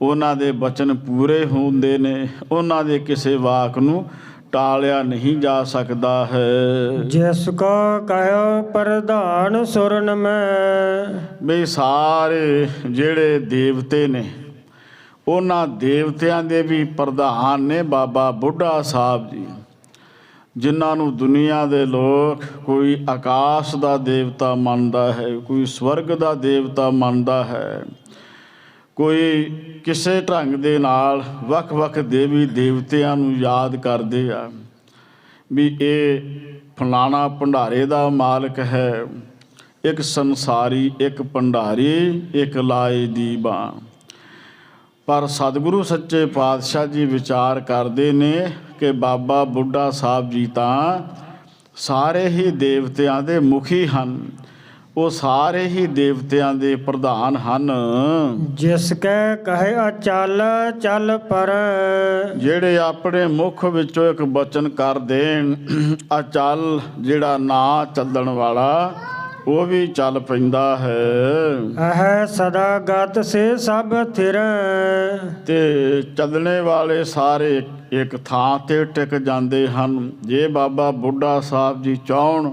ਉਹਨਾਂ ਦੇ ਬਚਨ ਪੂਰੇ ਹੁੰਦੇ ਨੇ, ਉਹਨਾਂ ਦੇ ਕਿਸੇ ਵਾਕ ਨੂੰ ਟਾਲਿਆ ਨਹੀਂ ਜਾ ਸਕਦਾ ਹੈ। ਜਿਸ ਕੋ ਕਹਿਓ ਪ੍ਰਧਾਨ ਸੁਰਨ ਮੈਂ। ਵੀ ਸਾਰੇ ਜਿਹੜੇ ਦੇਵਤੇ ਨੇ, ਉਹਨਾਂ ਦੇਵਤਿਆਂ ਦੇ ਵੀ ਪ੍ਰਧਾਨ ਨੇ ਬਾਬਾ ਬੁੱਢਾ ਸਾਹਿਬ ਜੀ, ਜਿਨ੍ਹਾਂ ਨੂੰ ਦੁਨੀਆ ਦੇ ਲੋਕ ਕੋਈ ਆਕਾਸ਼ ਦਾ ਦੇਵਤਾ ਮੰਨਦਾ ਹੈ, ਕੋਈ ਸਵਰਗ ਦਾ ਦੇਵਤਾ ਮੰਨਦਾ ਹੈ, ਕੋਈ ਕਿਸੇ ਢੰਗ ਦੇ ਨਾਲ ਵੱਖ-ਵੱਖ ਦੇਵੀ ਦੇਵਤਿਆਂ ਨੂੰ ਯਾਦ ਕਰਦੇ ਆ ਵੀ ਇਹ ਫਲਾਣਾ ਭੰਡਾਰੇ ਦਾ ਮਾਲਕ ਹੈ। ਇੱਕ ਸੰਸਾਰੀ, ਇੱਕ ਭੰਡਾਰੀ, ਇੱਕ ਲਾਏ ਦੀ ਬਾਂ। ਪਰ ਸਤਿਗੁਰੂ ਸੱਚੇ ਪਾਤਸ਼ਾਹ ਜੀ ਵਿਚਾਰ ਕਰਦੇ ਨੇ ਕਿ ਬਾਬਾ ਬੁੱਢਾ ਸਾਹਿਬ ਜੀ ਤਾਂ ਸਾਰੇ ਹੀ ਦੇਵਤਿਆਂ ਦੇ ਮੁਖੀ ਹਨ। ਉਹ ਸਾਰੇ ਹੀ ਦੇਵਤਿਆਂ ਦੇ ਪ੍ਰਧਾਨ ਹਨ। ਜਿਸ ਕੈ ਕਹੇ ਅਚਲ ਚਲ ਪਰ, ਜਿਹੜੇ ਆਪਣੇ ਮੁਖ ਵਿੱਚੋਂ ਇੱਕ ਬਚਨ ਕਰ ਦੇਣ, ਅਚਲ ਜਿਹੜਾ ਨਾ ਚੱਲਣ ਵਾਲਾ ਉਹ ਵੀ ਚੱਲ ਪੈਂਦਾ ਹੈ। ਅਹ ਸਦਾ ਗਤ ਸੇ ਸਭ ਥਿਰ, ਤੇ ਚੱਲਣੇ ਵਾਲੇ ਸਾਰੇ ਇੱਕ ਥਾਂ ਤੇ ਟਿਕ ਜਾਂਦੇ ਹਨ। ਜੇ ਬਾਬਾ ਬੁੱਢਾ ਸਾਹਿਬ ਜੀ ਚਾਹੁਣ,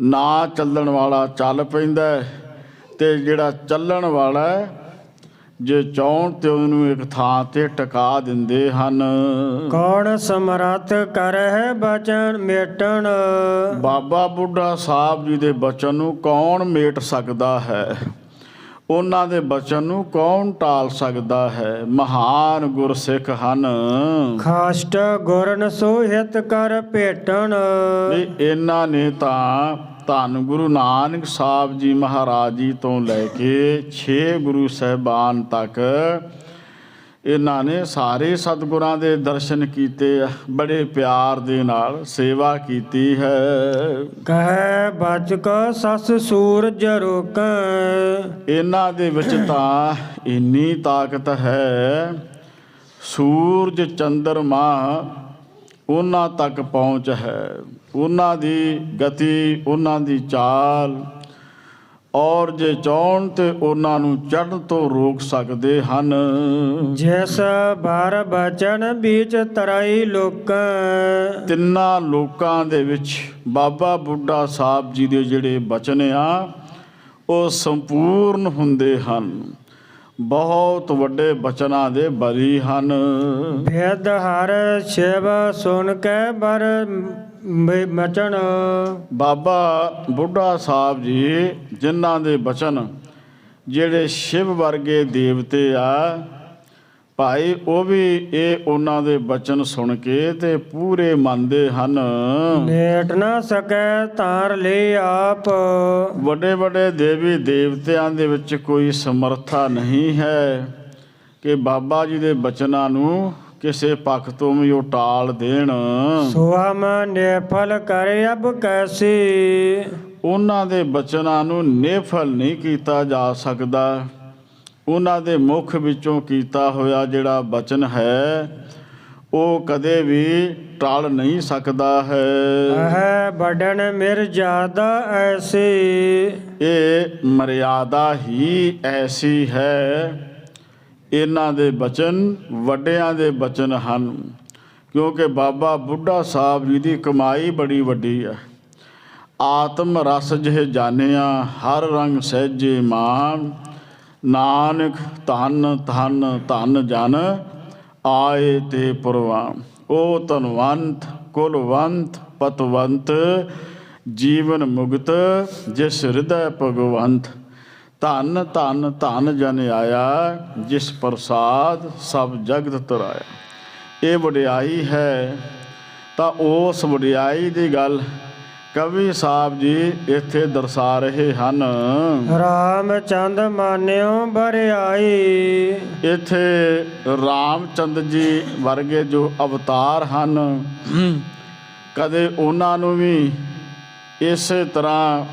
ਨਾ ਚੱਲਣ ਵਾਲਾ ਚੱਲ ਪੈਂਦਾ ਹੈ, ਤੇ ਜਿਹੜਾ ਚੱਲਣ ਵਾਲਾ ਹੈ, ਜੇ ਚਾਹੁਣ ਤੇ ਉਹਨੂੰ ਇੱਕ ਥਾਂ ਤੇ ਟਿਕਾ ਦਿੰਦੇ ਹਨ। ਕੌਣ ਸਮਰੱਥ ਕਰਹਿ ਬਚਨ ਮੇਟਣ, ਬਾਬਾ ਬੁੱਢਾ ਸਾਹਿਬ ਜੀ ਦੇ ਬਚਨ ਨੂੰ ਕੌਣ ਮੇਟ ਸਕਦਾ ਹੈ? ਉਹਨਾਂ ਦੇ ਬਚਨ ਨੂੰ ਕੌਣ ਟਾਲ ਸਕਦਾ ਹੈ? ਮਹਾਨ ਗੁਰਸਿੱਖ ਹਨ। ਖਾਸਟ ਗੁਰਨ ਸੋਹਿਤ ਕਰ ਭੇਟਣ, ਵੀ ਇਹਨਾਂ ਨੇ ਤਾਂ ਧੰਨ ਗੁਰੂ ਨਾਨਕ ਸਾਹਿਬ ਜੀ ਮਹਾਰਾਜ ਜੀ ਤੋਂ ਲੈ ਕੇ 6 ਗੁਰੂ ਸਾਹਿਬਾਨ ਤੱਕ ਇਹਨਾਂ ਨੇ ਸਾਰੇ ਸਤਿਗੁਰਾਂ ਦੇ ਦਰਸ਼ਨ ਕੀਤੇ ਆ। ਬੜੇ ਪਿਆਰ ਦੇ ਨਾਲ ਸੇਵਾ ਕੀਤੀ ਹੈ। ਕਹਿ ਬਚ ਕੋ ਸਸ ਸੂਰਜ ਰੋਕ, ਇਹਨਾਂ ਦੇ ਵਿੱਚ ਤਾਂ ਇੰਨੀ ਤਾਕਤ ਹੈ, ਸੂਰਜ ਚੰਦਰਮਾ ਉਹਨਾਂ ਤੱਕ ਪਹੁੰਚ ਹੈ। ਉਹਨਾਂ ਦੀ ਗਤੀ, ਉਹਨਾਂ ਦੀ ਚਾਲ, ਔਰ ਜੇ ਚਾਹੁਣ ਤੇ ਉਹਨਾਂ ਨੂੰ ਚੜ੍ਹਨ ਤੋਂ ਰੋਕ ਸਕਦੇ ਹਨ। ਜਿਸ ਬਾਰ ਬਚਨ ਵਿੱਚ ਤਰਾਈ ਲੋਕ, ਤਿੰਨਾਂ ਲੋਕਾਂ ਦੇ ਵਿੱਚ ਬਾਬਾ ਬੁੱਢਾ ਸਾਹਿਬ ਜੀ ਦੇ ਜਿਹੜੇ ਬਚਨ ਆ ਉਹ ਸੰਪੂਰਨ ਹੁੰਦੇ ਹਨ। ਬਹੁਤ ਵੱਡੇ ਬਚਨਾਂ ਦੇ ਬਲੀ ਹਨ। ਭੇਦ ਹਰ ਸ਼ਿਵ ਸੁਣ ਕੇ ਬਰ ਬਚਨ, ਬਾਬਾ ਬੁੱਢਾ ਸਾਹਿਬ ਜੀ ਜਿਨ੍ਹਾਂ ਦੇ ਬਚਨ ਜਿਹੜੇ ਸ਼ਿਵ ਵਰਗੇ ਦੇਵਤੇ ਆ ਭਾਈ, ਉਹ ਵੀ ਇਹ ਉਹਨਾਂ ਦੇ ਬਚਨ ਸੁਣ ਕੇ ਤੇ ਪੂਰੇ ਮੰਨਦੇ ਹਨ। ਮੇਟ ਨਾ ਸਕੈ ਧਾਰ ਲਈ ਆਪ, ਵੱਡੇ ਵੱਡੇ ਦੇਵੀ ਦੇਵਤਿਆਂ ਦੇ ਵਿੱਚ ਕੋਈ ਸਮਰੱਥਾ ਨਹੀਂ ਹੈ ਕਿ ਬਾਬਾ ਜੀ ਦੇ ਬਚਨਾਂ ਨੂੰ ਕਿਸੇ ਪੱਖ ਤੋਂ ਵੀ ਉਹ ਟਾਲ ਦੇਣ। ਸੁਹਮ ਨਿਫਲ ਕਰ ਅਬ ਕੈਸੀ, ਉਹਨਾਂ ਦੇ ਬਚਨਾਂ ਨੂੰ ਨਿਫਲ ਨਹੀਂ ਕੀਤਾ ਜਾ ਸਕਦਾ। ਉਹਨਾਂ ਦੇ ਮੁਖ ਵਿੱਚੋਂ ਕੀਤਾ ਹੋਇਆ ਜਿਹੜਾ ਬਚਨ ਹੈ ਉਹ ਕਦੇ ਵੀ ਟਲ ਨਹੀਂ ਸਕਦਾ ਹੈ। ਹੈ ਬੜਨ ਮਿਰਜ਼ਾਦਾ ਐਸੀ, ਇਹ ਮਰਿਆਦਾ ਹੀ ਐਸੀ ਹੈ। ਇਹਨਾਂ ਦੇ ਬਚਨ ਵੱਡਿਆਂ ਦੇ ਬਚਨ ਹਨ, ਕਿਉਂਕਿ ਬਾਬਾ ਬੁੱਢਾ ਸਾਹਿਬ ਜੀ ਦੀ ਕਮਾਈ ਬੜੀ ਵੱਡੀ ਹੈ। ਆਤਮ ਰਸ ਜਿਹ ਜਾਣਿਆ ਹਰ ਰੰਗ ਸਹਿਜੇ ਮਾਨ, ਨਾਨਕ ਧੰਨ ਧੰਨ ਧੰਨ ਜਨ ਆਏ ਤੇ ਪ੍ਰਵਾਨ। ਉਹ ਧਨਵੰਤ ਕੁਲਵੰਤ ਪਤਵੰਤ ਜੀਵਨ ਮੁਕਤ ਜਿਸ ਹਿਰਦੈ ਭਗਵੰਤ, ਧੰਨ ਧੰਨ ਧੰਨ ਜਨ ਆਇਆ ਜਿਸ ਪ੍ਰਸਾਦ ਸਭ ਜਗਤ ਤਰਾਇਆ। ਇਹ ਵਡਿਆਈ ਹੈ। ਤਾਂ ਉਸ ਵਡਿਆਈ ਦੀ ਗੱਲ ਕਵੀ ਸਾਹਿਬ ਜੀ ਇੱਥੇ ਦਰਸਾ ਰਹੇ ਹਨ। ਰਾਮਚੰਦ ਮਾਨਿਓ ਬਰਿਆਈ, ਇੱਥੇ ਰਾਮਚੰਦ ਜੀ ਵਰਗੇ ਜੋ ਅਵਤਾਰ ਹਨ, ਕਦੇ ਉਹਨਾਂ ਨੂੰ ਵੀ ਇਸੇ ਤਰ੍ਹਾਂ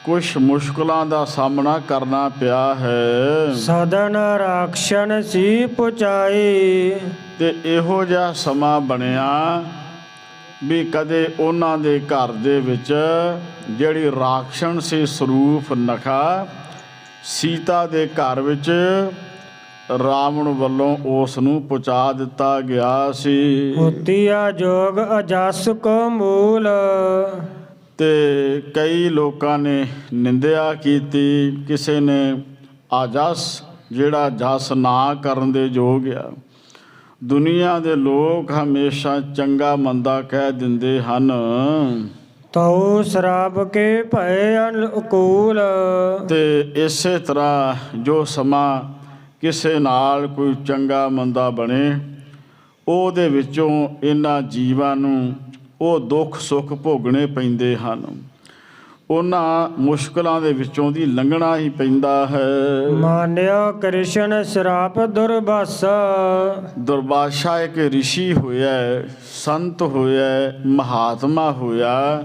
ਕੁਛ ਮੁਸ਼ਕਲਾਂ ਦਾ ਸਾਹਮਣਾ ਕਰਨਾ ਪਿਆ ਹੈ। ਸਦਨ ਰਾਖਸ਼ਨ ਸੀ ਪੁਚਾਈ, ਤੇ ਇਹੋ ਜਿਹਾ ਸਮਾਂ ਬਣਿਆ ਵੀ ਕਦੇ ਉਹਨਾਂ ਦੇ ਘਰ ਦੇ ਵਿੱਚ ਜਿਹੜੀ ਰਾਖਸ਼ਣ ਸੀ ਸਰੂਪ ਨਖਾ, ਸੀਤਾ ਦੇ ਘਰ ਵਿੱਚ ਰਾਵਣ ਵੱਲੋਂ ਉਸ ਨੂੰ ਪਹੁੰਚਾ ਦਿੱਤਾ ਗਿਆ ਸੀ। ਹੁਤੀਆ ਜੋਗ ਅਜਸ ਕੋ ਮੂਲ, ਤੇ ਕਈ ਲੋਕਾਂ ਨੇ ਨਿੰਦਿਆ ਕੀਤੀ। ਕਿਸੇ ਨੇ ਆਜਸ ਜਿਹੜਾ ਜਸ ਨਾ ਕਰਨ ਦੇ ਯੋਗ ਆ। ਦੁਨੀਆ ਦੇ ਲੋਕ ਹਮੇਸ਼ਾ ਚੰਗਾ ਮੰਦਾ ਕਹਿ ਦਿੰਦੇ ਹਨ। ਤਉ ਸ਼ਰਾਬ ਕੇ ਭਏ ਅਨੁਕੂਲ, ਤੇ ਇਸੇ ਤਰ੍ਹਾਂ ਜੋ ਸਮਾਂ ਕਿਸੇ ਨਾਲ ਕੋਈ ਚੰਗਾ ਮੰਦਾ ਬਣੇ, ਉਹਦੇ ਵਿੱਚੋਂ ਇਹਨਾਂ ਜੀਵਾਂ ਨੂੰ ਉਹ ਦੁੱਖ ਸੁੱਖ ਭੋਗਣੇ ਪੈਂਦੇ ਹਨ। ਉਹਨਾਂ ਮੁਸ਼ਕਲਾਂ ਦੇ ਵਿੱਚੋਂ ਦੀ ਲੰਘਣਾ ਹੀ ਪੈਂਦਾ ਹੈ। ਮਾਨਿਓ ਕ੍ਰਿਸ਼ਨ ਸ਼ਰਾਪ ਦੁਰਬਾਸਾ, ਦੁਰਬਾਸ਼ਾ ਇੱਕ ਰਿਸ਼ੀ ਹੋਇਆ, ਸੰਤ ਹੋਇਆ, ਮਹਾਤਮਾ ਹੋਇਆ,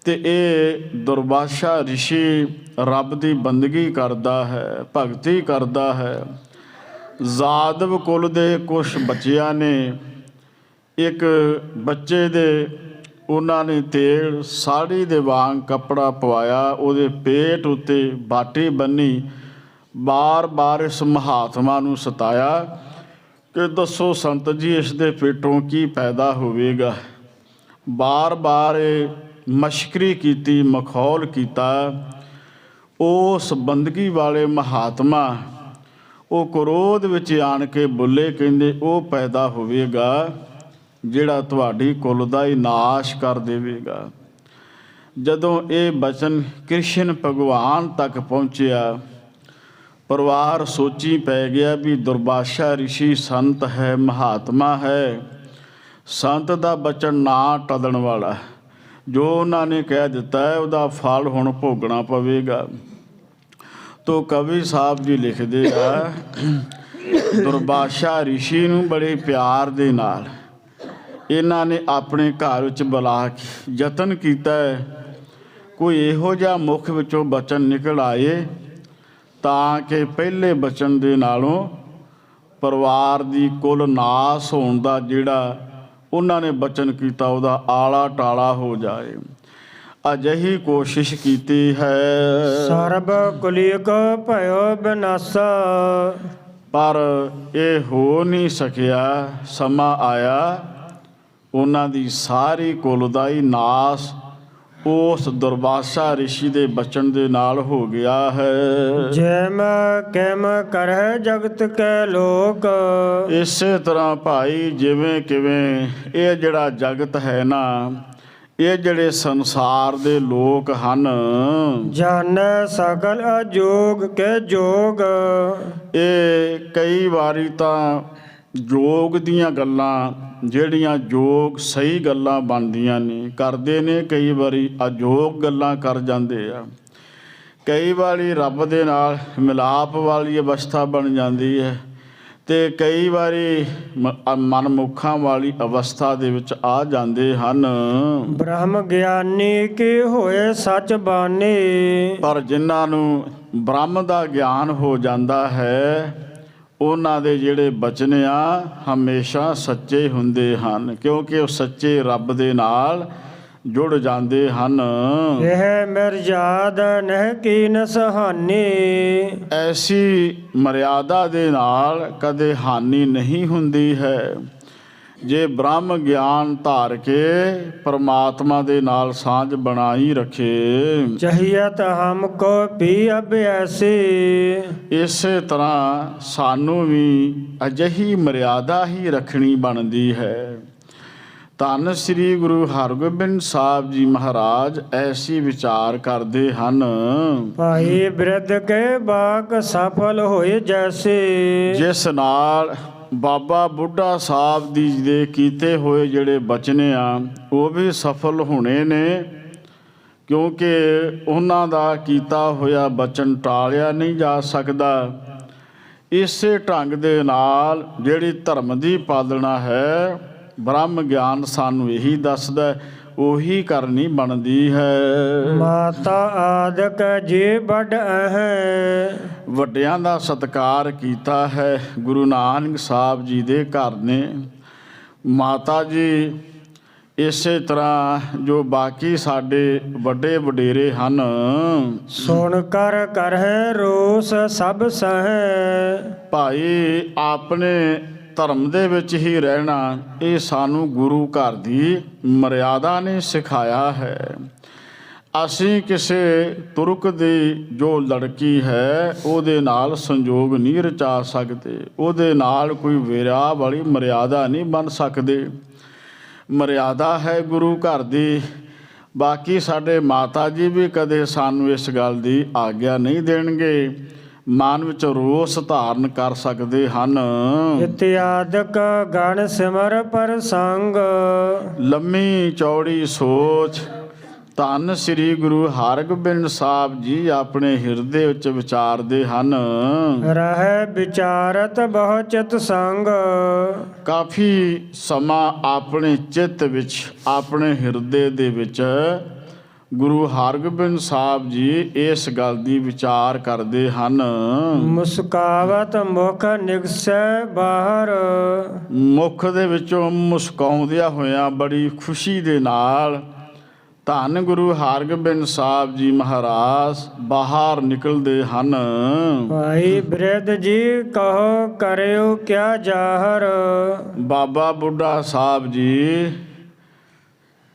ਤੇ ਇਹ ਦੁਰਵਾਸਾ ਰਿਸ਼ੀ ਰੱਬ ਦੀ ਬੰਦਗੀ ਕਰਦਾ ਹੈ, ਭਗਤੀ ਕਰਦਾ ਹੈ। ਜਾਦਵ ਕੁਲ ਦੇ ਕੁਛ ਬੱਚਿਆਂ ਨੇ ਇੱਕ ਬੱਚੇ ਦੇ ਉਹਨਾਂ ਨੇ ਤੇਲ ਸਾੜੀ ਦੇ ਵਾਂਗ ਕੱਪੜਾ ਪਵਾਇਆ, ਉਹਦੇ ਪੇਟ ਉੱਤੇ ਬਾਟੀ ਬੰਨੀ, ਬਾਰ-ਬਾਰ ਇਸ ਮਹਾਤਮਾ ਨੂੰ ਸਤਾਇਆ ਕਿ ਦੱਸੋ ਸੰਤ ਜੀ ਇਸ ਦੇ ਪੇਟੋਂ ਕੀ ਪੈਦਾ ਹੋਵੇਗਾ। ਬਾਰ-ਬਾਰ ਮਸ਼ਕਰੀ ਕੀਤੀ, ਮਖੌਲ ਕੀਤਾ। ਉਸ ਬੰਦਗੀ ਵਾਲੇ ਮਹਾਤਮਾ ਉਹ ਕ੍ਰੋਧ ਵਿੱਚ ਆਣ ਕੇ ਬੋਲੇ, ਕਹਿੰਦੇ ਉਹ ਪੈਦਾ ਹੋਵੇਗਾ ਜਿਹੜਾ ਤੁਹਾਡੀ ਕੁਲ ਦਾ ਹੀ ਨਾਸ਼ ਕਰ ਦੇਵੇਗਾ। ਜਦੋਂ ਇਹ ਬਚਨ ਕ੍ਰਿਸ਼ਨ ਭਗਵਾਨ ਤੱਕ ਪਹੁੰਚਿਆ, ਪਰਿਵਾਰ ਸੋਚੀ ਪੈ ਗਿਆ ਵੀ ਦੁਰਵਾਸਾ ਰਿਸ਼ੀ ਸੰਤ ਹੈ, ਮਹਾਤਮਾ ਹੈ, ਸੰਤ ਦਾ ਬਚਨ ਨਾ ਟਲਣ ਵਾਲਾ। ਜੋ ਉਹਨਾਂ ਨੇ ਕਹਿ ਦਿੱਤਾ ਹੈ ਉਹਦਾ ਫਲ ਹੁਣ ਭੋਗਣਾ ਪਵੇਗਾ। ਤੋ ਕਵੀ ਸਾਹਿਬ ਜੀ ਲਿਖਦੇ ਆ, ਦੁਰਵਾਸਾ ਰਿਸ਼ੀ ਨੂੰ ਬੜੇ ਪਿਆਰ ਦੇ ਨਾਲ ਇਹਨਾਂ ਨੇ ਆਪਣੇ ਘਰ ਵਿੱਚ ਬੁਲਾ ਕੇ ਯਤਨ ਕੀਤਾ ਹੈ ਕੋਈ ਇਹੋ ਜਿਹਾ ਮੁੱਖ ਵਿੱਚੋਂ ਬਚਨ ਨਿਕਲ ਆਏ ਤਾਂ ਕਿ ਪਹਿਲੇ ਬਚਨ ਦੇ ਨਾਲੋਂ ਪਰਿਵਾਰ ਦੀ ਕੁਲ ਨਾਸ ਹੋਣ ਦਾ ਜਿਹੜਾ ਉਹਨਾਂ ਨੇ ਬਚਨ ਕੀਤਾ ਉਹਦਾ ਆਲਾ ਟਾਲਾ ਹੋ ਜਾਏ। ਅਜਿਹੀ ਕੋਸ਼ਿਸ਼ ਕੀਤੀ ਹੈ, ਸਰਬ ਕੁਲੀਕ ਭਇਓ ਬਿਨਾਸਾ, ਪਰ ਇਹ ਹੋ ਨਹੀਂ ਸਕਿਆ। ਸਮਾਂ ਆਇਆ ਉਹਨਾਂ ਦੀ ਸਾਰੀ ਕੁਲ ਦਾ ਹੀ ਨਾਸ ਉਸ ਦੁਰਵਾਸਾ ਰਿਸ਼ੀ ਦੇ ਬਚਨ ਦੇ ਨਾਲ ਹੋ ਗਿਆ ਹੈ। ਜੈਮ ਕੈਮ ਕਰਹਿ ਜਗਤ ਕੈ ਲੋਕ, ਇਸੇ ਤਰ੍ਹਾਂ ਭਾਈ ਜਿਵੇਂ ਕਿਵੇਂ ਇਹ ਜਿਹੜਾ ਜਗਤ ਹੈ ਨਾ, ਇਹ ਜਿਹੜੇ ਸੰਸਾਰ ਦੇ ਲੋਕ ਹਨ, ਜਾਣੈ ਸਗਲ ਅਜੋਗ ਕੇ ਜੋਗ, ਇਹ ਕਈ ਵਾਰੀ ਤਾਂ ਜੋਗ ਦੀਆਂ ਗੱਲਾਂ ਜਿਹੜੀਆਂ ਜੋਗ ਸਹੀ ਗੱਲਾਂ ਬਣਦੀਆਂ ਨੇ ਕਰਦੇ ਨੇ, ਕਈ ਵਾਰੀ ਅਜੋਗ ਗੱਲਾਂ ਕਰ ਜਾਂਦੇ ਆ। ਕਈ ਵਾਰੀ ਰੱਬ ਦੇ ਨਾਲ ਮਿਲਾਪ ਵਾਲੀ ਅਵਸਥਾ ਬਣ ਜਾਂਦੀ ਹੈ ਅਤੇ ਕਈ ਵਾਰੀ ਮਨਮੁਖਾਂ ਵਾਲੀ ਅਵਸਥਾ ਦੇ ਵਿੱਚ ਆ ਜਾਂਦੇ ਹਨ। ਬ੍ਰਹਮ ਗਿਆਨੀ ਕੀ ਹੋਏ ਸੱਚ ਬਾਣੀ, ਪਰ ਜਿਨ੍ਹਾਂ ਨੂੰ ਬ੍ਰਹਮ ਦਾ ਗਿਆਨ ਹੋ ਜਾਂਦਾ ਹੈ ਉਹਨਾਂ ਦੇ ਜਿਹੜੇ ਬਚਨ ਆ ਹਮੇਸ਼ਾ ਸੱਚੇ ਹੁੰਦੇ ਹਨ, ਕਿਉਂਕਿ ਉਹ ਸੱਚੇ ਰੱਬ ਦੇ ਨਾਲ ਜੁੜ ਜਾਂਦੇ ਹਨ। ਇਹ ਮਰਜ਼ਾਦਾ ਨਹਿ ਕੀਨ ਸਹਾਨੀ, ਐਸੀ ਮਰਿਆਦਾ ਦੇ ਨਾਲ ਕਦੇ ਹਾਨੀ ਨਹੀਂ ਹੁੰਦੀ ਹੈ। ਜੇ ਬ੍ਰਹਮ ਗਿਆਨ ਧਾਰ ਕੇ ਪਰਮਾਤਮਾ ਦੇ ਨਾਲ ਸਾਂਝ ਬਣਾਈ ਰੱਖੇ, ਚਹੀਅਤ ਹਮਕੋ ਵੀ ਅਭਿਆਸੀ, ਇਸੇ ਤਰ੍ਹਾਂ ਸਾਨੂੰ ਵੀ ਅਜਿਹੀ ਮਰਿਆਦਾ ਹੀ ਰੱਖਣੀ ਬਣਦੀ ਹੈ। ਧੰਨ ਸ੍ਰੀ ਗੁਰੂ ਹਰਗੋਬਿੰਦ ਸਾਹਿਬ ਜੀ ਮਹਾਰਾਜ ਐਸੀ ਵਿਚਾਰ ਕਰਦੇ ਹਨ, ਭਾਈ ਬਿਰਧ ਕੇ ਬਾਕ ਸਫਲ ਹੋਏ ਜੈਸੇ, ਜਿਸ ਨਾਲ ਬਾਬਾ ਬੁੱਢਾ ਸਾਹਿਬ ਦੀ ਦੇ ਕੀਤੇ ਹੋਏ ਜਿਹੜੇ ਬਚਨ ਆ ਉਹ ਵੀ ਸਫਲ ਹੋਣੇ ਨੇ, ਕਿਉਂਕਿ ਉਹਨਾਂ ਦਾ ਕੀਤਾ ਹੋਇਆ ਬਚਨ ਟਾਲਿਆ ਨਹੀਂ ਜਾ ਸਕਦਾ। ਇਸੇ ਢੰਗ ਦੇ ਨਾਲ ਜਿਹੜੀ ਧਰਮ ਦੀ ਪਾਲਣਾ ਹੈ ਬ੍ਰਹਮ ਗਿਆਨ ਸਾਨੂੰ ਇਹੀ ਦੱਸਦਾ, ਉਹੀ ਕਰਨੀ ਬਣਦੀ ਹੈ। ਮਾਤਾ ਆਦਿਕ ਜੀ ਵੱਡ ਹੈ, ਵੱਡਿਆਂ ਦਾ ਸਤਿਕਾਰ ਕੀਤਾ ਹੈ ਗੁਰੂ ਨਾਨਕ ਸਾਹਿਬ ਜੀ ਦੇ ਘਰ ਨੇ। ਮਾਤਾ ਜੀ ਇਸੇ ਤਰ੍ਹਾਂ ਜੋ ਬਾਕੀ ਸਾਡੇ ਵੱਡੇ ਵਡੇਰੇ ਹਨ, ਸੁਣ ਕਰ ਕਰਹਿ ਰੋਸ ਸਭ ਸਹੈ, ਭਾਈ ਆਪਣੇ ਧਰਮ ਦੇ ਵਿੱਚ ਹੀ ਰਹਿਣਾ ਇਹ ਸਾਨੂੰ ਗੁਰੂ ਘਰ ਦੀ ਮਰਿਆਦਾ ਨੇ ਸਿਖਾਇਆ ਹੈ। ਅਸੀਂ ਕਿਸੇ ਤੁਰਕ ਦੀ ਜੋ ਲੜਕੀ ਹੈ ਉਹਦੇ ਨਾਲ ਸੰਜੋਗ ਨਹੀਂ ਰਚਾ ਸਕਦੇ, ਉਹਦੇ ਨਾਲ ਕੋਈ ਵਿਆਹ ਵਾਲੀ ਮਰਿਆਦਾ ਨਹੀਂ ਬਣ ਸਕਦੇ। ਮਰਿਆਦਾ ਹੈ ਗੁਰੂ ਘਰ ਦੀ। ਬਾਕੀ ਸਾਡੇ ਮਾਤਾ ਜੀ ਵੀ ਕਦੇ ਸਾਨੂੰ ਇਸ ਗੱਲ ਦੀ ਆਗਿਆ ਨਹੀਂ ਦੇਣਗੇ, ਮਨ ਵਿੱਚ ਰੋਸ ਧਾਰਨ ਕਰ ਸਕਦੇ ਹਨ। ਇਤਿਆਦਿਕ ਗਣ ਸਿਮਰ ਪ੍ਰਸੰਗ, ਲੰਮੀ ਚੌੜੀ ਸੋਚ ਧੰਨ ਸ੍ਰੀ ਗੁਰੂ ਹਰਗੋਬਿੰਦ ਸਾਹਿਬ ਜੀ ਆਪਣੇ ਹਿਰਦੇ ਵਿੱਚ ਵਿਚਾਰਦੇ ਹਨ। ਰਹਿ ਵਿਚਾਰਤ ਬਹੁ ਚਿਤ ਸੰਗ, ਕਾਫੀ ਸਮਾਂ ਆਪਣੇ ਚਿੱਤ ਵਿੱਚ ਆਪਣੇ ਹਿਰਦੇ ਦੇ ਵਿੱਚ ਗੁਰੂ ਹਰਗੋਬਿੰਦ ਸਾਹਿਬ ਜੀ ਇਸ ਗੱਲ ਦੀ ਵਿਚਾਰ ਕਰਦੇ ਹਨ। ਮੁਸਕਾਵਤ ਮੁਖ ਨਿਗਸੈ ਬਾਹਰ। ਮੁਖ ਦੇ ਵਿੱਚੋਂ ਮੁਸਕਾਉਂਦਿਆਂ ਹੋਇਆਂ ਬੜੀ ਖੁਸ਼ੀ ਦੇ ਨਾਲ ਧੰਨ ਗੁਰੂ ਹਰਗੋਬਿੰਦ ਸਾਹਿਬ ਜੀ ਮਹਾਰਾਜ ਬਾਹਰ ਨਿਕਲਦੇ ਹਨ। ਭਾਈ ਬਿਰਧ ਜੀ ਕਹੋ ਕਰਿਓ ਕਿਆ ਜਾਹਰ। ਬਾਬਾ ਬੁੱਢਾ ਸਾਹਿਬ ਜੀ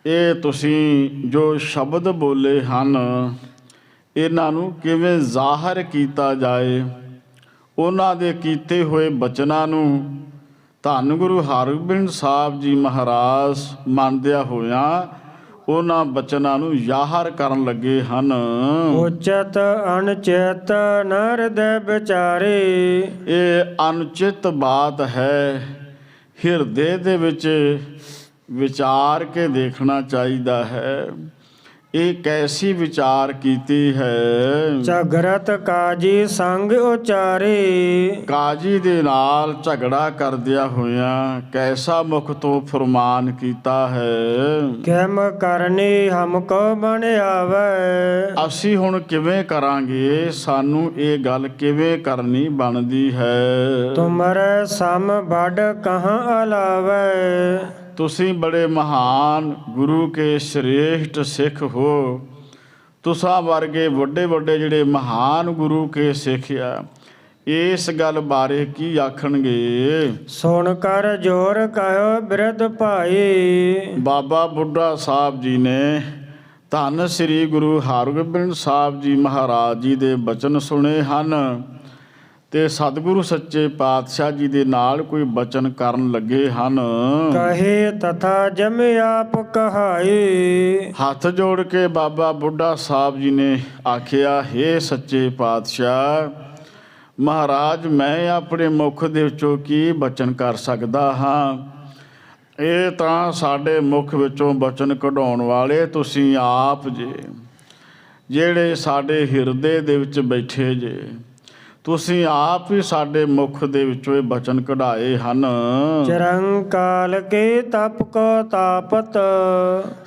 ਇਹ ਤੁਸੀਂ ਜੋ ਸ਼ਬਦ ਬੋਲੇ ਹਨ ਇਹਨਾਂ ਨੂੰ ਕਿਵੇਂ ਜ਼ਾਹਰ ਕੀਤਾ ਜਾਏ। ਉਹਨਾਂ ਦੇ ਕੀਤੇ ਹੋਏ ਬਚਨਾਂ ਨੂੰ ਧੰਨ ਗੁਰੂ ਹਰਗੋਬਿੰਦ ਸਾਹਿਬ ਜੀ ਮਹਾਰਾਜ ਮੰਨਦਿਆਂ ਹੋਇਆਂ ਉਹਨਾਂ ਬਚਨਾਂ ਨੂੰ ਜ਼ਾਹਰ ਕਰਨ ਲੱਗੇ ਹਨ। ਉਚਿਤ ਅਨਚਿਤ ਹਿਰਦੈ ਵਿਚਾਰੇ। ਇਹ ਅਨੁਚਿਤ ਬਾਤ ਹੈ, ਹਿਰਦੇ ਦੇ ਵਿੱਚ ਵਿਚਾਰ ਕੇ ਦੇਖਣਾ ਚਾਹੀਦਾ ਹੈ। ਇਹ ਕੈਸੀ ਵਿਚਾਰ ਕੀਤੀ ਹੈ। ਝਗੜਤ ਕਾਜੀ ਸੰਗ ਉਚਾਰੇ। ਕਾਜੀ ਦੇ ਨਾਲ ਝਗੜਾ ਕਰਦਿਆਂ ਹੋਇਆਂ ਕੈਸਾ ਮੁਖ ਤੋਂ ਫਰਮਾਨ ਕੀਤਾ ਹੈ। ਕਿਮ ਕਰਨੀ ਹਮਕੋ ਬਣ ਆਵੇ। ਅਸੀਂ ਹੁਣ ਕਿਵੇਂ ਕਰਾਂਗੇ, ਸਾਨੂੰ ਇਹ ਗੱਲ ਕਿਵੇਂ ਕਰਨੀ ਬਣਦੀ ਹੈ। ਤੁਮਰੇ ਸਮ ਵੱਡ ਕਹਾਂ ਅਲਾਵੇ। ਤੁਸੀਂ ਬੜੇ ਮਹਾਨ ਗੁਰੂ ਕੇ ਸ੍ਰੇਸ਼ਟ ਸਿੱਖ ਹੋ। ਤੁਸਾਂ ਵਰਗੇ ਵੱਡੇ ਵੱਡੇ ਜਿਹੜੇ ਮਹਾਨ ਗੁਰੂ ਕੇ ਸਿੱਖ ਆ ਇਸ ਗੱਲ ਬਾਰੇ ਕੀ ਆਖਣਗੇ। ਸੁਣ ਕਰ ਜੋਰ ਕਹਿਓ ਬਿਰਧ ਭਾਈ। ਬਾਬਾ ਬੁੱਢਾ ਸਾਹਿਬ ਜੀ ਨੇ ਧੰਨ ਸ੍ਰੀ ਗੁਰੂ ਹਰਗੋਬਿੰਦ ਸਾਹਿਬ ਜੀ ਮਹਾਰਾਜ ਜੀ ਦੇ ਬਚਨ ਸੁਣੇ ਹਨ ਤੇ ਸਤਿਗੁਰੂ ਸੱਚੇ ਪਾਤਸ਼ਾਹ ਜੀ ਦੇ ਨਾਲ ਕੋਈ ਬਚਨ ਕਰਨ ਲੱਗੇ ਹਨ। ਕਹੇ ਤਥਾ ਜਮ ਆਪ ਕਹਾਈ। ਹੱਥ ਜੋੜ ਕੇ ਬਾਬਾ ਬੁੱਢਾ ਸਾਹਿਬ ਜੀ ਨੇ ਆਖਿਆ, ਹੇ ਸੱਚੇ ਪਾਤਸ਼ਾਹ ਮਹਾਰਾਜ ਮੈਂ ਆਪਣੇ ਮੁਖ ਦੇ ਵਿੱਚੋਂ ਕੀ ਬਚਨ ਕਰ ਸਕਦਾ ਹਾਂ। ਇਹ ਤਾਂ ਸਾਡੇ ਮੁਖ ਵਿੱਚੋਂ ਬਚਨ ਕਢਾਉਣ ਵਾਲੇ ਤੁਸੀਂ ਆਪ ਜੇ, ਜਿਹੜੇ ਸਾਡੇ ਹਿਰਦੇ ਦੇ ਵਿੱਚ ਬੈਠੇ ਜੇ। ਤੁਸੀਂ ਆਪ ਹੀ ਸਾਡੇ ਮੁਖ ਦੇ ਵਿੱਚੋਂ ਇਹ ਬਚਨ ਕਢਾਏ ਹਨ। ਚਿਰੰਕਾਲ ਕੇ ਤਪ ਕੋ ਤਾਪਤ।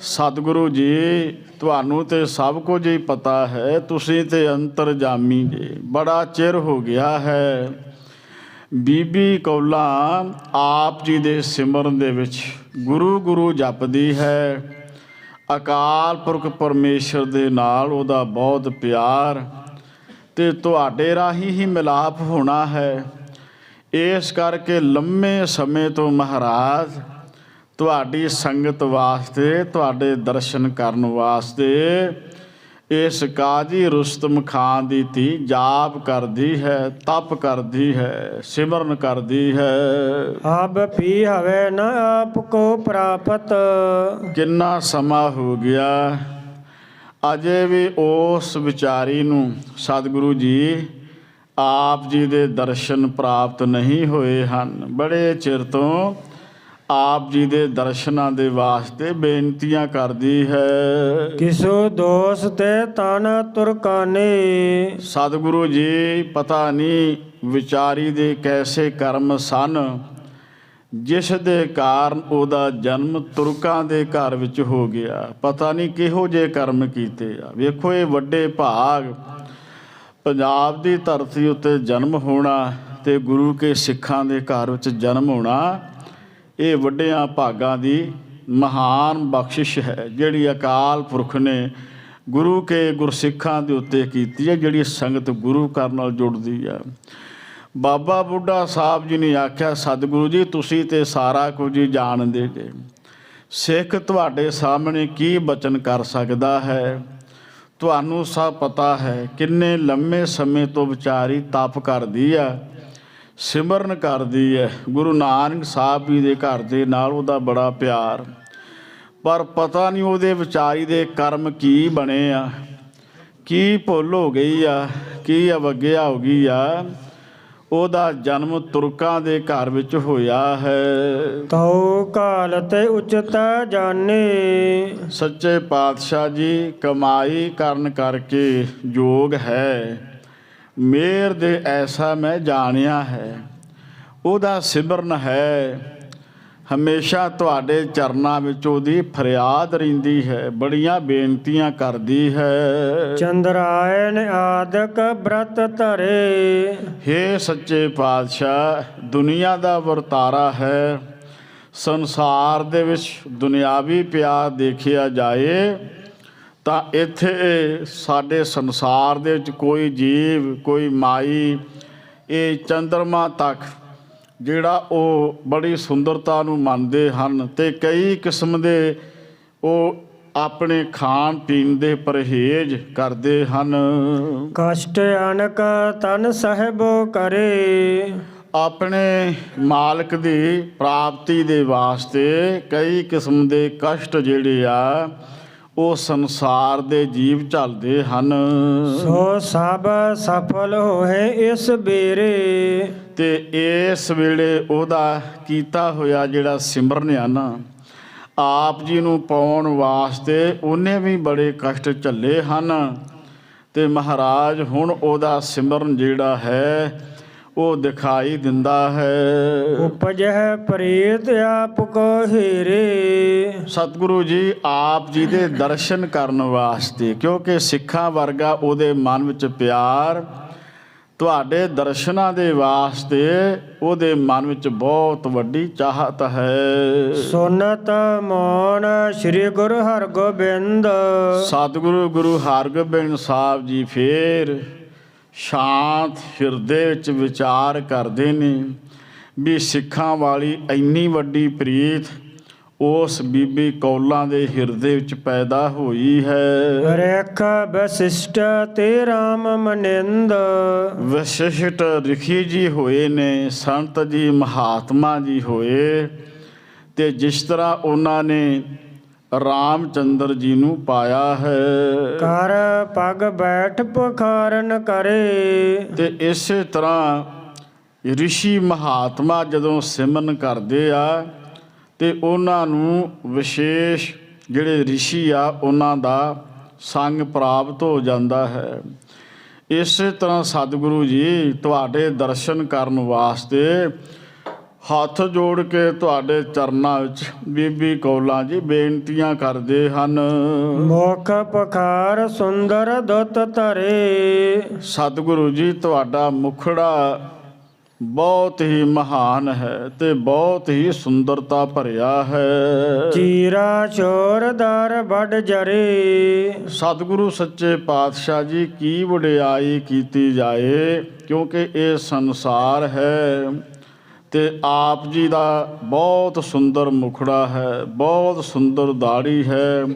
ਸਤਿਗੁਰੂ ਜੀ ਤੁਹਾਨੂੰ ਤੇ ਸਭ ਕੁਝ ਹੀ ਪਤਾ ਹੈ, ਤੁਸੀਂ ਤੇ ਅੰਤਰਜਾਮੀ ਜੇ। ਬੜਾ ਚਿਰ ਹੋ ਗਿਆ ਹੈ। ਬੀਬੀ ਕੌਲਾਂ ਆਪ ਜੀ ਦੇ ਸਿਮਰਨ ਦੇ ਵਿੱਚ ਗੁਰੂ ਗੁਰੂ ਜਪਦੀ ਹੈ। ਅਕਾਲ ਪੁਰਖ ਪਰਮੇਸ਼ਰ ਦੇ ਨਾਲ ਉਹਦਾ ਬਹੁਤ ਪਿਆਰ ਤੇ ਤੁਹਾਡੇ ਰਾਹੀਂ ਹੀ ਮਿਲਾਪ ਹੋਣਾ ਹੈ। ਇਸ ਕਰਕੇ ਲੰਮੇ ਸਮੇਂ ਤੋਂ ਮਹਾਰਾਜ ਤੁਹਾਡੀ ਸੰਗਤ ਵਾਸਤੇ, ਤੁਹਾਡੇ ਦਰਸ਼ਨ ਕਰਨ ਵਾਸਤੇ ਇਸ ਕਾਜੀ ਰੁਸਤਮ ਖਾਨ ਦੀ ਧੀ ਜਾਪ ਕਰਦੀ ਹੈ, ਤਪ ਕਰਦੀ ਹੈ, ਸਿਮਰਨ ਕਰਦੀ ਹੈ। ਆਪ ਵੀ ਹਵੇ ਨ ਆਪ ਕੋ ਪ੍ਰਾਪਤ। ਕਿੰਨਾ ਸਮਾਂ ਹੋ ਗਿਆ ਅਜੇ ਵੀ ਉਸ ਵਿਚਾਰੀ ਨੂੰ ਸਤਿਗੁਰੂ ਜੀ ਆਪ ਜੀ ਦੇ ਦਰਸ਼ਨ ਪ੍ਰਾਪਤ ਨਹੀਂ ਹੋਏ ਹਨ। ਬੜੇ ਚਿਰ ਤੋਂ ਆਪ ਜੀ ਦੇ ਦਰਸ਼ਨਾਂ ਦੇ ਵਾਸਤੇ ਬੇਨਤੀਆਂ ਕਰਦੀ ਹੈ। ਕਿਸੋ ਦੋਸ ਤੇ ਤਨ ਤੁਰਕਾਨੇ। ਸਤਿਗੁਰੂ ਜੀ ਪਤਾ ਨਹੀਂ ਵਿਚਾਰੀ ਦੇ ਕੈਸੇ ਕਰਮ ਸਨ ਜਿਸ ਦੇ ਕਾਰਨ ਉਹਦਾ ਜਨਮ ਤੁਰਕਾਂ ਦੇ ਘਰ ਵਿੱਚ ਹੋ ਗਿਆ। ਪਤਾ ਨਹੀਂ ਕਿਹੋ ਜਿਹੇ ਕਰਮ ਕੀਤੇ ਆ। ਵੇਖੋ ਇਹ ਵੱਡੇ ਭਾਗ, ਪੰਜਾਬ ਦੀ ਧਰਤੀ ਉੱਤੇ ਜਨਮ ਹੋਣਾ ਤੇ ਗੁਰੂ ਕੇ ਸਿੱਖਾਂ ਦੇ ਘਰ ਵਿੱਚ ਜਨਮ ਹੋਣਾ, ਇਹ ਵੱਡਿਆਂ ਭਾਗਾਂ ਦੀ ਮਹਾਨ ਬਖਸ਼ਿਸ਼ ਹੈ ਜਿਹੜੀ ਅਕਾਲ ਪੁਰਖ ਨੇ ਗੁਰੂ ਕੇ ਗੁਰਸਿੱਖਾਂ ਦੇ ਉੱਤੇ ਕੀਤੀ ਹੈ, ਜਿਹੜੀ ਸੰਗਤ ਗੁਰੂ ਘਰ ਨਾਲ ਜੁੜਦੀ ਆ। ਬਾਬਾ ਬੁੱਢਾ ਸਾਹਿਬ ਜੀ ਨੇ ਆਖਿਆ, ਸਤਿਗੁਰੂ ਜੀ ਤੁਸੀਂ ਤੇ ਸਾਰਾ ਕੁਝ ਹੀ ਜਾਣਦੇ ਜੇ, ਸਿੱਖ ਤੁਹਾਡੇ ਸਾਹਮਣੇ ਕੀ ਬਚਨ ਕਰ ਸਕਦਾ ਹੈ। ਤੁਹਾਨੂੰ ਸਭ ਪਤਾ ਹੈ ਕਿੰਨੇ ਲੰਮੇ ਸਮੇਂ ਤੋਂ ਵਿਚਾਰੀ ਤਪ ਕਰਦੀ ਆ, ਸਿਮਰਨ ਕਰਦੀ ਹੈ। ਗੁਰੂ ਨਾਨਕ ਸਾਹਿਬ ਜੀ ਦੇ ਘਰ ਦੇ ਨਾਲ ਉਹਦਾ ਬੜਾ ਪਿਆਰ, ਪਰ ਪਤਾ ਨਹੀਂ ਉਹਦੇ ਵਿਚਾਰੀ ਦੇ ਕਰਮ ਕੀ ਬਣੇ ਆ, ਕੀ ਭੁੱਲ ਹੋ ਗਈ ਆ, ਕੀ ਅਵੱਗਿਆ ਹੋ ਗਈ ਆ। ਉਹਦਾ ਜਨਮ ਤੁਰਕਾਂ ਦੇ ਘਰ ਵਿੱਚ ਹੋਇਆ ਹੈ। ਤਉ ਕਾਲ ਤੇ ਉਚਤਾ ਜਾਣੇ। ਸੱਚੇ ਪਾਤਸ਼ਾਹ ਜੀ ਕਮਾਈ ਕਰਨ ਕਰਕੇ ਜੋਗ ਹੈ, ਮੇਰ ਦੇ ਐਸਾ ਮੈਂ ਜਾਣਿਆ ਹੈ। ਉਹਦਾ ਸਿਮਰਨ ਹੈ, ਹਮੇਸ਼ਾ ਤੁਹਾਡੇ ਚਰਨਾਂ ਵਿੱਚ ਉਹਦੀ ਫਰਿਆਦ ਰਹਿੰਦੀ ਹੈ, ਬੜੀਆਂ ਬੇਨਤੀਆਂ ਕਰਦੀ ਹੈ। ਚੰਦਰਾਇਣ ਆਦਿਕ ਬ੍ਰਤ ਧਰੇ, ਹੇ ਸੱਚੇ ਪਾਤਸ਼ਾਹ, ਦੁਨੀਆ ਦਾ ਵਰਤਾਰਾ ਹੈ। ਸੰਸਾਰ ਦੇ ਵਿੱਚ ਦੁਨਿਆਵੀ ਪਿਆਰ ਦੇਖਿਆ ਜਾਏ ਤਾਂ ਇੱਥੇ ਸਾਡੇ ਸੰਸਾਰ ਦੇ ਵਿੱਚ ਕੋਈ ਜੀਵ, ਕੋਈ ਮਾਈ, ਇਹ ਚੰਦਰਮਾ ਤੱਕ ਜਿਹੜਾ ਉਹ ਬੜੀ ਸੁੰਦਰਤਾ ਨੂੰ ਮੰਨਦੇ ਹਨ ਅਤੇ ਕਈ ਕਿਸਮ ਦੇ ਉਹ ਆਪਣੇ ਖਾਣ ਪੀਣ ਦੇ ਪਰਹੇਜ਼ ਕਰਦੇ ਹਨ। ਕਸ਼ਟ ਅਨਕ ਤਨ ਸਾਹਿਬੋ ਕਰੇ, ਆਪਣੇ ਮਾਲਕ ਦੀ ਪ੍ਰਾਪਤੀ ਦੇ ਵਾਸਤੇ ਕਈ ਕਿਸਮ ਦੇ ਕਸ਼ਟ ਜਿਹੜੇ ਆ ਉਹ ਸੰਸਾਰ ਦੇ ਜੀਵ ਝੱਲਦੇ ਹਨ। ਸੋ ਸਭ ਸਫਲ ਹੋਏ ਇਸ ਬੇਰੇ, ਤੇ ਇਸ ਵੇਲੇ ਉਹਦਾ ਕੀਤਾ ਹੋਇਆ ਜਿਹੜਾ ਸਿਮਰਨ ਆ ਨਾ, ਆਪ ਜੀ ਨੂੰ ਪਾਉਣ ਵਾਸਤੇ ਉਹਨੇ ਵੀ ਬੜੇ ਕਸ਼ਟ ਝੱਲੇ ਹਨ। ਤੇ ਮਹਾਰਾਜ ਹੁਣ ਉਹਦਾ ਸਿਮਰਨ ਜਿਹੜਾ ਹੈ ਉਹ ਦਿਖਾਈ ਦਿੰਦਾ ਹੈ। ਉਪਜਹਿ ਪ੍ਰੀਤ ਆਪ ਕੋ ਹੀਰੇ, ਸਤਿਗੁਰੂ ਜੀ ਆਪ ਜੀ ਦੇ ਦਰਸ਼ਨ ਕਰਨ ਵਾਸਤੇ, ਕਿਉਂਕਿ ਸਿੱਖਾਂ ਵਰਗਾ ਉਹਦੇ ਮਨ ਵਿੱਚ ਪਿਆਰ, ਤੁਹਾਡੇ ਦਰਸ਼ਨਾਂ ਦੇ ਵਾਸਤੇ ਉਹਦੇ ਮਨ ਵਿੱਚ ਬਹੁਤ ਵੱਡੀ ਚਾਹਤ ਹੈ। ਸੁਨਤ ਮੋਨ ਸ੍ਰੀ ਗੁਰੂ ਹਰਗੋਬਿੰਦ, ਸਤਿਗੁਰੂ ਗੁਰੂ ਹਰਗੋਬਿੰਦ ਸਾਹਿਬ ਜੀ ਫੇਰ ਸ਼ਾਂਤ ਹਿਰਦੇ ਵਿੱਚ ਵਿਚਾਰ ਕਰਦੇ ਨੇ ਵੀ ਸਿੱਖਾਂ ਵਾਲੀ ਇੰਨੀ ਵੱਡੀ ਪ੍ਰੀਤ ਉਸ ਬੀਬੀ ਕੌਲਾਂ ਦੇ ਹਿਰਦੇ ਵਿੱਚ ਪੈਦਾ ਹੋਈ ਹੈ। ਰੇਖ ਵਸਿਸ਼ਟ ਤੇ ਰਾਮ ਮਨਿੰਦ, ਵਸਿਸ਼ਟ ਰਿਖੀ ਜੀ ਹੋਏ ਨੇ, ਸੰਤ ਜੀ ਮਹਾਤਮਾ ਜੀ ਹੋਏ, ਤੇ ਜਿਸ ਤਰ੍ਹਾਂ ਉਹਨਾਂ ਨੇ ਰਾਮ ਚੰਦਰ ਜੀ ਨੂੰ ਪਾਇਆ ਹੈ। ਕਰ ਪਗ ਬੈਠ ਪੁਖਾਰਨ ਕਰੇ, ਤੇ ਇਸੇ ਤਰ੍ਹਾਂ ਰਿਸ਼ੀ ਮਹਾਤਮਾ ਜਦੋਂ ਸਿਮਰਨ ਕਰਦੇ ਆ ਤੇ ਉਹਨਾਂ ਨੂੰ ਵਿਸ਼ੇਸ਼ ਜਿਹੜੇ ਰਿਸ਼ੀ ਆ ਉਹਨਾਂ ਦਾ ਸੰਗ ਪ੍ਰਾਪਤ ਹੋ ਜਾਂਦਾ ਹੈ। ਇਸੇ ਤਰ੍ਹਾਂ ਸਤਿਗੁਰੂ ਜੀ ਤੁਹਾਡੇ ਦਰਸ਼ਨ ਕਰਨ ਵਾਸਤੇ ਹੱਥ ਜੋੜ ਕੇ ਤੁਹਾਡੇ ਚਰਨਾਂ ਵਿੱਚ ਬੀਬੀ ਕੌਲਾਂ ਜੀ ਬੇਨਤੀਆਂ ਕਰਦੇ ਹਨ। ਮੁਖ ਪਖਾਰ ਸੁੰਦਰ ਦੁੱਤ ਧਰੇ, ਸਤਿਗੁਰੂ ਜੀ ਤੁਹਾਡਾ ਮੁਖੜਾ ਬਹੁਤ ਹੀ ਮਹਾਨ ਹੈ ਤੇ ਬਹੁਤ ਹੀ ਸੁੰਦਰਤਾ ਭਰਿਆ ਹੈ। ਚੀਰਾ ਚੋਰਦਾਰ ਵੱਡ ਜਰੇ, ਸਤਿਗੁਰੂ ਸੱਚੇ ਪਾਤਸ਼ਾਹ ਜੀ ਕੀ ਵਡਿਆਈ ਕੀਤੀ ਜਾਏ, ਕਿਉਂਕਿ ਇਹ ਸੰਸਾਰ ਹੈ ਤੇ ਆਪ ਜੀ ਦਾ ਬਹੁਤ ਸੁੰਦਰ ਮੁਖੜਾ ਹੈ, ਬਹੁਤ ਸੁੰਦਰ ਦਾੜੀ ਹੈ।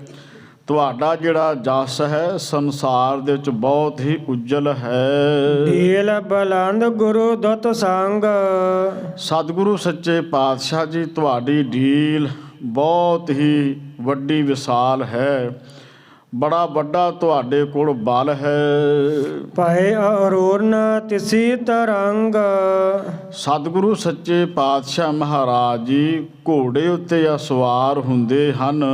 ਤੁਹਾਡਾ ਜਿਹੜਾ ਜਸ ਹੈ ਸੰਸਾਰ ਦੇ ਵਿੱਚ ਬਹੁਤ ਹੀ ਉਜਲ ਹੈ। ਢੀਲ ਬਲੰਦ ਗੁਰੂ ਦੁੱਤ ਸੰਗ, ਸਤਿਗੁਰੂ ਸੱਚੇ ਪਾਤਸ਼ਾਹ ਜੀ ਤੁਹਾਡੀ ਢੀਲ ਬਹੁਤ ਹੀ ਵੱਡੀ ਵਿਸ਼ਾਲ ਹੈ, ਬੜਾ ਵੱਡਾ ਤੁਹਾਡੇ ਕੋਲ ਬਲ ਹੈ। ਪਏ ਅਰੂਰਨ ਤਿਸੀ ਤਰੰਗ, ਸਤਿਗੁਰੂ ਸੱਚੇ ਪਾਤਸ਼ਾਹ ਮਹਾਰਾਜ ਜੀ ਘੋੜੇ ਉੱਤੇ ਸਵਾਰ ਹੁੰਦੇ ਹਨ।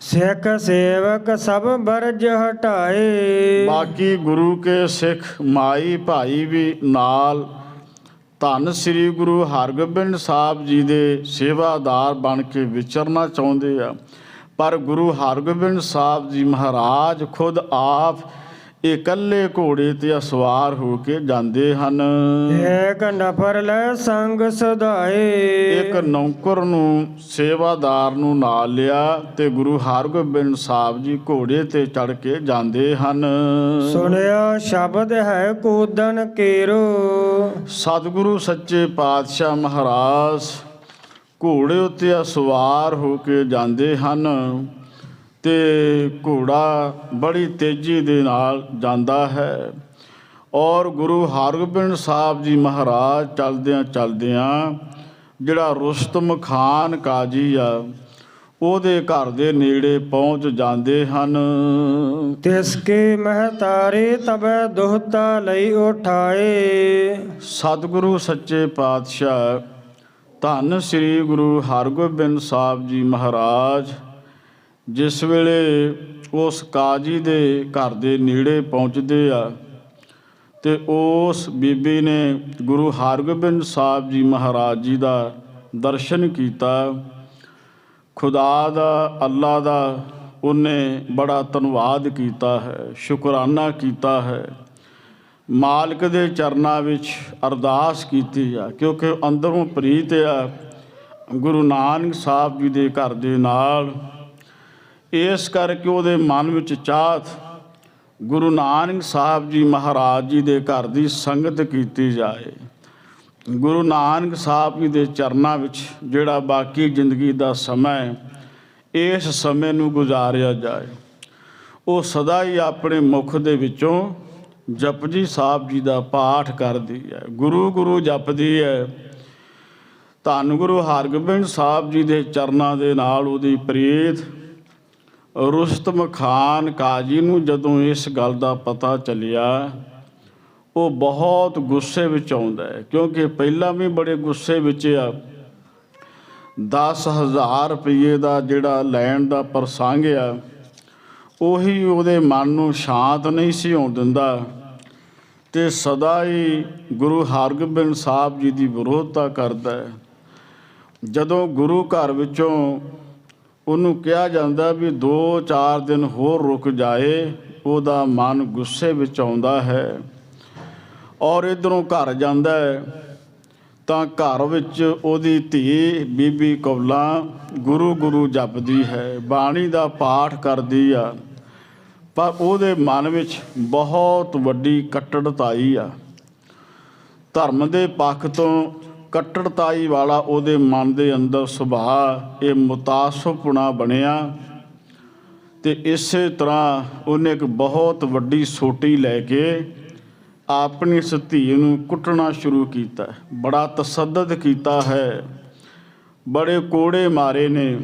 ਸਿੱਖ ਸੇਵਕ ਸਭ ਬਰਜ ਹਟਾਏ, ਬਾਕੀ ਗੁਰੂ ਕੇ ਸਿੱਖ ਮਾਈ ਭਾਈ ਵੀ ਨਾਲ ਧੰਨ ਸ੍ਰੀ ਗੁਰੂ ਹਰਗੋਬਿੰਦ ਸਾਹਿਬ ਜੀ ਦੇ ਸੇਵਾਦਾਰ ਬਣ ਕੇ ਵਿਚਰਨਾ ਚਾਹੁੰਦੇ ਆ, ਪਰ ਗੁਰੂ ਹਰਗੋਬਿੰਦ ਸਾਹਿਬ ਜੀ ਮਹਾਰਾਜ ਖੁਦ ਆਪ ਇਕੱਲੇ ਘੋੜੇ ਤੇ ਸਵਾਰ ਹੋ ਕੇ ਜਾਂਦੇ ਹਨ। ਏਕ ਨਫਰ ਲੈ ਸੰਗ ਸਦਾਏ, ਇੱਕ ਨੌਕਰ ਨੂੰ ਸੇਵਾਦਾਰ ਨੂੰ ਨਾਲ ਲਿਆ ਤੇ ਗੁਰੂ ਹਰਗੋਬਿੰਦ ਸਾਹਿਬ ਜੀ ਘੋੜੇ ਤੇ ਚੜ੍ਹ ਕੇ ਜਾਂਦੇ ਹਨ। ਸੁਣਿਆ ਸ਼ਬਦ ਹੈ ਕੂਦਨ ਕੇਰੋ, ਸਤਿਗੁਰੂ ਸੱਚੇ ਪਾਤਸ਼ਾਹ ਮਹਾਰਾਜ ਘੋੜੇ ਉੱਤੇ ਸਵਾਰ ਹੋ ਕੇ ਜਾਂਦੇ ਹਨ ਤੇ ਘੋੜਾ ਬੜੀ ਤੇਜ਼ੀ ਦੇ ਨਾਲ ਜਾਂਦਾ ਹੈ ਔਰ ਗੁਰੂ ਹਰਗੋਬਿੰਦ ਸਾਹਿਬ ਜੀ ਮਹਾਰਾਜ ਚਲਦਿਆਂ ਚਲਦਿਆਂ ਜਿਹੜਾ ਰੁਸਤਮ ਖਾਨ ਕਾਜੀ ਆ ਉਹਦੇ ਘਰ ਦੇ ਨੇੜੇ ਪਹੁੰਚ ਜਾਂਦੇ ਹਨ। ਤਿਸ ਕੀ ਮਹਤਾਰੀ ਤਬੈ ਦੁਹਤਾ ਲਈ ਉਠਾਏ, ਸਤਿਗੁਰੂ ਸੱਚੇ ਪਾਤਸ਼ਾਹ ਧੰਨ ਸ੍ਰੀ ਗੁਰੂ ਹਰਗੋਬਿੰਦ ਸਾਹਿਬ ਜੀ ਮਹਾਰਾਜ ਜਿਸ ਵੇਲੇ ਉਸ ਕਾਜੀ ਦੇ ਘਰ ਦੇ ਨੇੜੇ ਪਹੁੰਚਦੇ ਆ ਤੇ ਉਸ ਬੀਬੀ ਨੇ ਗੁਰੂ ਹਰਗੋਬਿੰਦ ਸਾਹਿਬ ਜੀ ਮਹਾਰਾਜ ਜੀ ਦਾ ਦਰਸ਼ਨ ਕੀਤਾ। ਖੁਦਾ ਦਾ, ਅੱਲਾ ਦਾ ਉਹਨੇ ਬੜਾ ਧੰਨਵਾਦ ਕੀਤਾ ਹੈ, ਸ਼ੁਕਰਾਨਾ ਕੀਤਾ ਹੈ। ਮਾਲਕ ਦੇ ਚਰਨਾਂ ਵਿੱਚ ਅਰਦਾਸ ਕੀਤੀ ਆ, ਕਿਉਂਕਿ ਅੰਦਰੋਂ ਪ੍ਰੀਤ ਆ ਗੁਰੂ ਨਾਨਕ ਸਾਹਿਬ ਜੀ ਦੇ ਘਰ ਦੇ ਨਾਲ। ਇਸ ਕਰਕੇ ਉਹਦੇ ਮਨ ਵਿੱਚ ਚਾਹਤ ਗੁਰੂ ਨਾਨਕ ਸਾਹਿਬ ਜੀ ਮਹਾਰਾਜ ਜੀ ਦੇ ਘਰ ਦੀ ਸੰਗਤ ਕੀਤੀ ਜਾਏ। ਗੁਰੂ ਨਾਨਕ ਸਾਹਿਬ ਜੀ ਦੇ ਚਰਨਾਂ ਵਿੱਚ ਜਿਹੜਾ ਬਾਕੀ ਜ਼ਿੰਦਗੀ ਦਾ ਸਮਾਂ ਇਸ ਸਮੇਂ ਨੂੰ ਗੁਜ਼ਾਰਿਆ ਜਾਏ। ਉਹ ਸਦਾ ਹੀ ਆਪਣੇ ਮੁਖ ਦੇ ਵਿੱਚੋਂ ਜਪਜੀ ਸਾਹਿਬ ਜੀ ਦਾ ਪਾਠ ਕਰਦੀ ਹੈ, ਗੁਰੂ ਗੁਰੂ ਜਪਦੀ ਹੈ। ਧੰਨ ਗੁਰੂ ਹਰਗੋਬਿੰਦ ਸਾਹਿਬ ਜੀ ਦੇ ਚਰਨਾਂ ਦੇ ਨਾਲ ਉਹਦੀ ਪ੍ਰੀਤ। ਰੁਸਤਮ ਖਾਨ ਕਾਜੀ ਨੂੰ ਜਦੋਂ ਇਸ ਗੱਲ ਦਾ ਪਤਾ ਚੱਲਿਆ, ਉਹ ਬਹੁਤ ਗੁੱਸੇ ਵਿੱਚ ਆਉਂਦਾ ਹੈ, ਕਿਉਂਕਿ ਪਹਿਲਾਂ ਵੀ ਬੜੇ ਗੁੱਸੇ ਵਿੱਚ ਆ। 10,000 ਰੁਪਈਏ ਦਾ ਜਿਹੜਾ ਲੈਣ ਦਾ ਪ੍ਰਸੰਗ ਆ, ਉਹੀ ਉਹਦੇ ਮਨ ਨੂੰ ਸ਼ਾਂਤ ਨਹੀਂ ਸੀ ਹੋਣ ਦਿੰਦਾ, ਅਤੇ ਸਦਾ ਹੀ ਗੁਰੂ ਹਰਗੋਬਿੰਦ ਸਾਹਿਬ ਜੀ ਦੀ ਵਿਰੋਧਤਾ ਕਰਦਾ ਹੈ। ਜਦੋਂ ਗੁਰੂ ਘਰ ਵਿੱਚੋਂ ਉਹਨੂੰ ਕਿਹਾ ਜਾਂਦਾ ਵੀ 2-4 ਦਿਨ ਹੋਰ ਰੁਕ ਜਾਏ, ਉਹਦਾ ਮਨ ਗੁੱਸੇ ਵਿੱਚ ਆਉਂਦਾ ਹੈ। ਔਰ ਇੱਧਰੋਂ ਘਰ ਜਾਂਦਾ ਹੈ ਤਾਂ ਘਰ ਵਿੱਚ ਉਹਦੀ ਧੀ ਬੀਬੀ ਕੌਲਾਂ ਗੁਰੂ ਗੁਰੂ ਜਪਦੀ ਹੈ, ਬਾਣੀ ਦਾ ਪਾਠ ਕਰਦੀ ਆ, ਪਰ ਉਹਦੇ ਮਨ ਵਿੱਚ ਬਹੁਤ ਵੱਡੀ ਕੱਟੜਤਾਈ ਆ। ਧਰਮ ਦੇ ਪੱਖ ਤੋਂ ਕੱਟੜਤਾਈ ਵਾਲਾ ਉਹਦੇ ਮਨ ਦੇ ਅੰਦਰ ਸੁਭਾਅ ਇਹ ਮੁਤਾਸਬਪੁਣਾ ਬਣਿਆ, ਅਤੇ ਇਸੇ ਤਰ੍ਹਾਂ ਉਹਨੇ ਇੱਕ ਬਹੁਤ ਵੱਡੀ ਸੋਟੀ ਲੈ ਕੇ ਆਪਣੀ ਇਸ ਧੀ ਨੂੰ ਕੁੱਟਣਾ ਸ਼ੁਰੂ ਕੀਤਾ। ਬੜਾ ਤਸੱਦਦ ਕੀਤਾ ਹੈ, ਬੜੇ ਕੋੜੇ ਮਾਰੇ ਨੇ,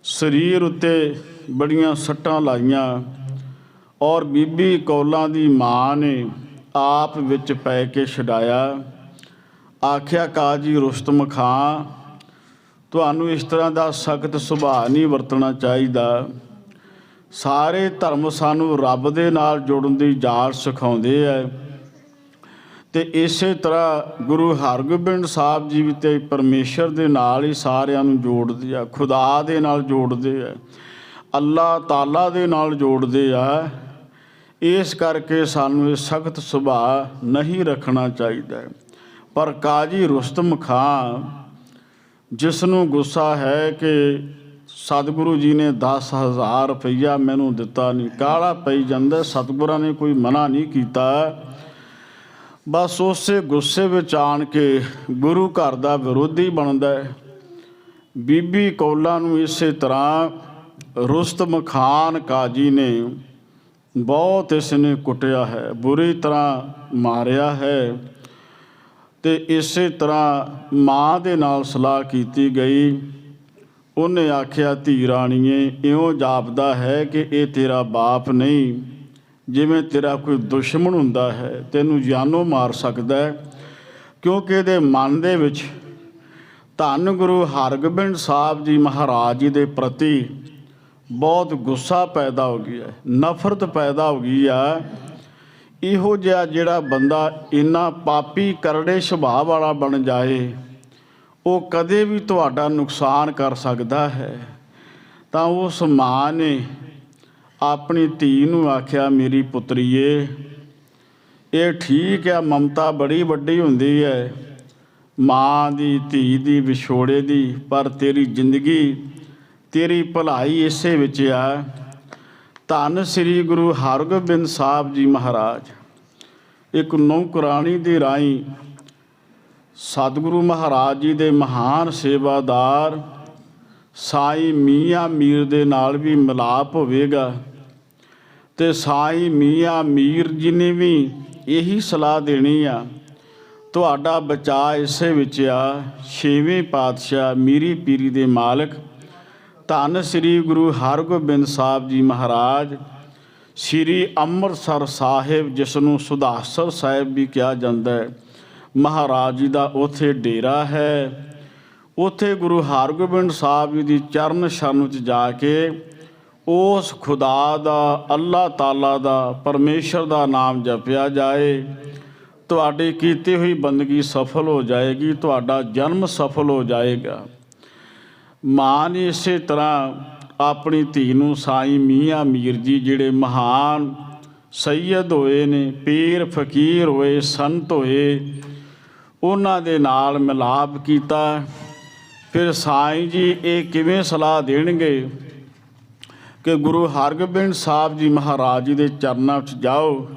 ਸਰੀਰ ਉੱਤੇ ਬੜੀਆਂ ਸੱਟਾਂ ਲਾਈਆਂ। ਔਰ ਬੀਬੀ ਕੌਲਾਂ ਦੀ ਮਾਂ ਨੇ ਆਪ ਵਿੱਚ ਪੈ ਕੇ ਛਡਾਇਆ। ਆਖਿਆ ਕਾਜੀ ਰੁਸਤਮ ਖਾਂ, ਤੁਹਾਨੂੰ ਇਸ ਤਰ੍ਹਾਂ ਦਾ ਸਖਤ ਸੁਭਾਅ ਨਹੀਂ ਵਰਤਣਾ ਚਾਹੀਦਾ। ਸਾਰੇ ਧਰਮ ਸਾਨੂੰ ਰੱਬ ਦੇ ਨਾਲ ਜੁੜਨ ਦੀ ਜਾਚ ਸਿਖਾਉਂਦੇ ਹੈ, ਅਤੇ ਇਸੇ ਤਰ੍ਹਾਂ ਗੁਰੂ ਹਰਗੋਬਿੰਦ ਸਾਹਿਬ ਜੀ ਵੀ ਤੇ ਪਰਮੇਸ਼ਰ ਦੇ ਨਾਲ ਹੀ ਸਾਰਿਆਂ ਨੂੰ ਜੋੜਦੇ ਆ, ਖੁਦਾ ਦੇ ਨਾਲ ਜੋੜਦੇ ਆ, ਅੱਲਾ ਤਾਲਾ ਦੇ ਨਾਲ ਜੋੜਦੇ ਆ। ਇਸ ਕਰਕੇ ਸਾਨੂੰ ਇਹ ਸਖਤ ਸੁਭਾਅ ਨਹੀਂ ਰੱਖਣਾ ਚਾਹੀਦਾ। ਪਰ ਕਾਜੀ ਰੁਸਤਮ ਖਾਂ, ਜਿਸ ਨੂੰ ਗੁੱਸਾ ਹੈ ਕਿ ਸਤਿਗੁਰੂ ਜੀ ਨੇ 10,000 ਰੁਪਈਆ ਮੈਨੂੰ ਦਿੱਤਾ ਨਹੀਂ, ਕਾਹਲਾ ਪਈ ਜਾਂਦਾ। ਸਤਿਗੁਰਾਂ ਨੇ ਕੋਈ ਮਨਾ ਨਹੀਂ ਕੀਤਾ, ਬਸ ਉਸੇ ਗੁੱਸੇ ਵਿੱਚ ਆਣ ਕੇ ਗੁਰੂ ਘਰ ਦਾ ਵਿਰੋਧੀ ਬਣਦਾ ਹੈ। ਬੀਬੀ ਕੌਲਾਂ ਨੂੰ ਇਸੇ ਤਰ੍ਹਾਂ ਰੁਸਤਮ ਖਾਨ ਕਾਜੀ ਨੇ ਬਹੁਤ ਇਸ ਨੇ ਕੁੱਟਿਆ ਹੈ, ਬੁਰੀ ਤਰ੍ਹਾਂ ਮਾਰਿਆ ਹੈ। ਅਤੇ ਇਸੇ ਤਰ੍ਹਾਂ ਮਾਂ ਦੇ ਨਾਲ ਸਲਾਹ ਕੀਤੀ ਗਈ। ਉਹਨੇ ਆਖਿਆ, ਧੀ ਰਾਣੀਏ, ਇਉਂ ਜਾਪਦਾ ਹੈ ਕਿ ਇਹ ਤੇਰਾ ਬਾਪ ਨਹੀਂ, ਜਿਵੇਂ ਤੇਰਾ ਕੋਈ ਦੁਸ਼ਮਣ ਹੁੰਦਾ ਹੈ, ਤੈਨੂੰ ਜਾਨੋਂ ਮਾਰ ਸਕਦਾ ਹੈ, ਕਿਉਂਕਿ ਇਹਦੇ ਮਨ ਦੇ ਵਿੱਚ ਧੰਨ ਗੁਰੂ ਹਰਗੋਬਿੰਦ ਸਾਹਿਬ ਜੀ ਮਹਾਰਾਜ ਜੀ ਦੇ ਪ੍ਰਤੀ ਬਹੁਤ ਗੁੱਸਾ ਪੈਦਾ ਹੋ ਗਿਆ, ਨਫ਼ਰਤ ਪੈਦਾ ਹੋ ਗਈ ਆ। ਇਹੋ ਜਿਹਾ ਜਿਹੜਾ ਬੰਦਾ ਇੰਨਾ ਪਾਪੀ ਕਰੜੇ ਸੁਭਾਅ ਵਾਲਾ ਬਣ ਜਾਏ, ਉਹ ਕਦੇ ਵੀ ਤੁਹਾਡਾ ਨੁਕਸਾਨ ਕਰ ਸਕਦਾ ਹੈ। ਤਾਂ ਉਸ ਮਾਂ ਨੇ ਆਪਣੀ ਧੀ ਨੂੰ ਆਖਿਆ, ਮੇਰੀ ਪੁੱਤਰੀਏ, ਇਹ ਠੀਕ ਹੈ, ਮਮਤਾ ਬੜੀ ਵੱਡੀ ਹੁੰਦੀ ਹੈ ਮਾਂ ਦੀ, ਧੀ ਦੀ, ਵਿਛੋੜੇ ਦੀ, ਪਰ ਤੇਰੀ ਜ਼ਿੰਦਗੀ, ਤੇਰੀ ਭਲਾਈ ਇਸੇ ਵਿੱਚ ਆ। ਧੰਨ ਸ੍ਰੀ ਗੁਰੂ ਹਰਗੋਬਿੰਦ ਸਾਹਿਬ ਜੀ ਮਹਾਰਾਜ ਇੱਕ ਨੌਕਰਾਣੀ ਦੇ ਰਾਹੀਂ ਸਤਿਗੁਰੂ ਮਹਾਰਾਜ ਜੀ ਦੇ ਮਹਾਨ ਸੇਵਾਦਾਰ ਸਾਈਂ ਮੀਆਂ ਮੀਰ ਦੇ ਨਾਲ ਵੀ ਮਿਲਾਪ ਹੋਵੇਗਾ, ਅਤੇ ਸਾਈਂ ਮੀਆਂ ਮੀਰ ਜੀ ਨੇ ਵੀ ਇਹੀ ਸਲਾਹ ਦੇਣੀ ਆ, ਤੁਹਾਡਾ ਬਚਾਅ ਇਸੇ ਵਿੱਚ ਆ। 6ਵੇਂ ਪਾਤਸ਼ਾਹ ਮੀਰੀ ਪੀਰੀ ਦੇ ਮਾਲਕ ਧੰਨ ਸ੍ਰੀ ਗੁਰੂ ਹਰਗੋਬਿੰਦ ਸਾਹਿਬ ਜੀ ਮਹਾਰਾਜ ਸ੍ਰੀ ਅੰਮ੍ਰਿਤਸਰ ਸਾਹਿਬ, ਜਿਸ ਨੂੰ ਸੁਦਾਸਰ ਸਾਹਿਬ ਵੀ ਕਿਹਾ ਜਾਂਦਾ ਹੈ, ਮਹਾਰਾਜ ਜੀ ਦਾ ਉੱਥੇ ਡੇਰਾ ਹੈ। ਉੱਥੇ ਗੁਰੂ ਹਰਗੋਬਿੰਦ ਸਾਹਿਬ ਜੀ ਦੀ ਚਰਨ ਸ਼ਰਨ ਵਿੱਚ ਜਾ ਕੇ ਉਸ ਖੁਦਾ ਦਾ, ਅੱਲਾ ਤਾਲਾ ਦਾ, ਪਰਮੇਸ਼ਰ ਦਾ ਨਾਮ ਜਪਿਆ ਜਾਏ, ਤੁਹਾਡੀ ਕੀਤੀ ਹੋਈ ਬੰਦਗੀ ਸਫਲ ਹੋ ਜਾਏਗੀ, ਤੁਹਾਡਾ ਜਨਮ ਸਫਲ ਹੋ ਜਾਏਗਾ। ਮਾਂ ਨੇ ਇਸੇ ਤਰ੍ਹਾਂ ਆਪਣੀ ਧੀ ਨੂੰ ਸਾਈਂ ਮੀਆਂ ਮੀਰ ਜੀ ਜਿਹੜੇ ਮਹਾਨ ਸੈਯਦ ਹੋਏ ਨੇ, ਪੀਰ ਫਕੀਰ ਹੋਏ, ਸੰਤ ਹੋਏ, ਉਹਨਾਂ ਦੇ ਨਾਲ ਮਿਲਾਪ ਕੀਤਾ। ਫਿਰ ਸਾਈਂ ਜੀ ਇਹ ਕਿਵੇਂ ਸਲਾਹ ਦੇਣਗੇ ਕਿ ਗੁਰੂ ਹਰਗੋਬਿੰਦ ਸਾਹਿਬ ਜੀ ਮਹਾਰਾਜ ਜੀ ਦੇ ਚਰਨਾਂ ਵਿੱਚ ਜਾਓ,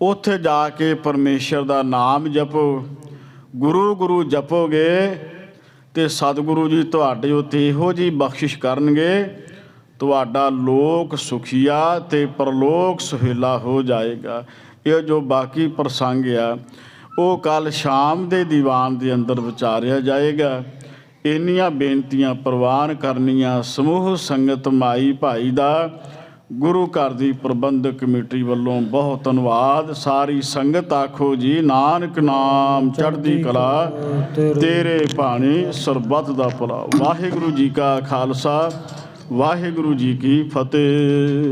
ਉੱਥੇ ਜਾ ਕੇ ਪਰਮੇਸ਼ਰ ਦਾ ਨਾਮ ਜਪੋ। ਗੁਰੂ ਗੁਰੂ ਜਪੋਗੇ ਤੇ ਸਤਿਗੁਰੂ ਜੀ ਤੁਹਾਡੇ ਉੱਤੇ ਇਹੋ ਜਿਹੀ ਬਖਸ਼ਿਸ਼ ਕਰਨਗੇ, ਤੁਹਾਡਾ ਲੋਕ ਸੁਖੀਆ ਤੇ ਪਰਲੋਕ ਸੁਹੇਲਾ ਹੋ ਜਾਏਗਾ। ਇਹ ਜੋ ਬਾਕੀ ਪ੍ਰਸੰਗ ਆ ਉਹ ਕੱਲ੍ਹ ਸ਼ਾਮ ਦੇ ਦੀਵਾਨ ਦੇ ਅੰਦਰ ਵਿਚਾਰਿਆ ਜਾਏਗਾ। ਇੰਨੀਆਂ ਬੇਨਤੀਆਂ ਪ੍ਰਵਾਨ ਕਰਨੀਆਂ ਸਮੂਹ ਸੰਗਤ ਮਾਈ ਭਾਈ ਦਾ ਗੁਰੂ ਘਰ ਦੀ ਪ੍ਰਬੰਧਕ ਕਮੇਟੀ ਵੱਲੋਂ ਬਹੁਤ ਧੰਨਵਾਦ। ਸਾਰੀ ਸੰਗਤ ਆਖੋ ਜੀ, ਨਾਨਕ ਨਾਮ ਚੜ੍ਹਦੀ ਕਲਾ, ਤੇਰੇ ਭਾਣੇ ਸਰਬੱਤ ਦਾ ਭਲਾ। ਵਾਹਿਗੁਰੂ ਜੀ ਕਾ ਖਾਲਸਾ, ਵਾਹਿਗੁਰੂ ਜੀ ਕੀ ਫਤਿਹ।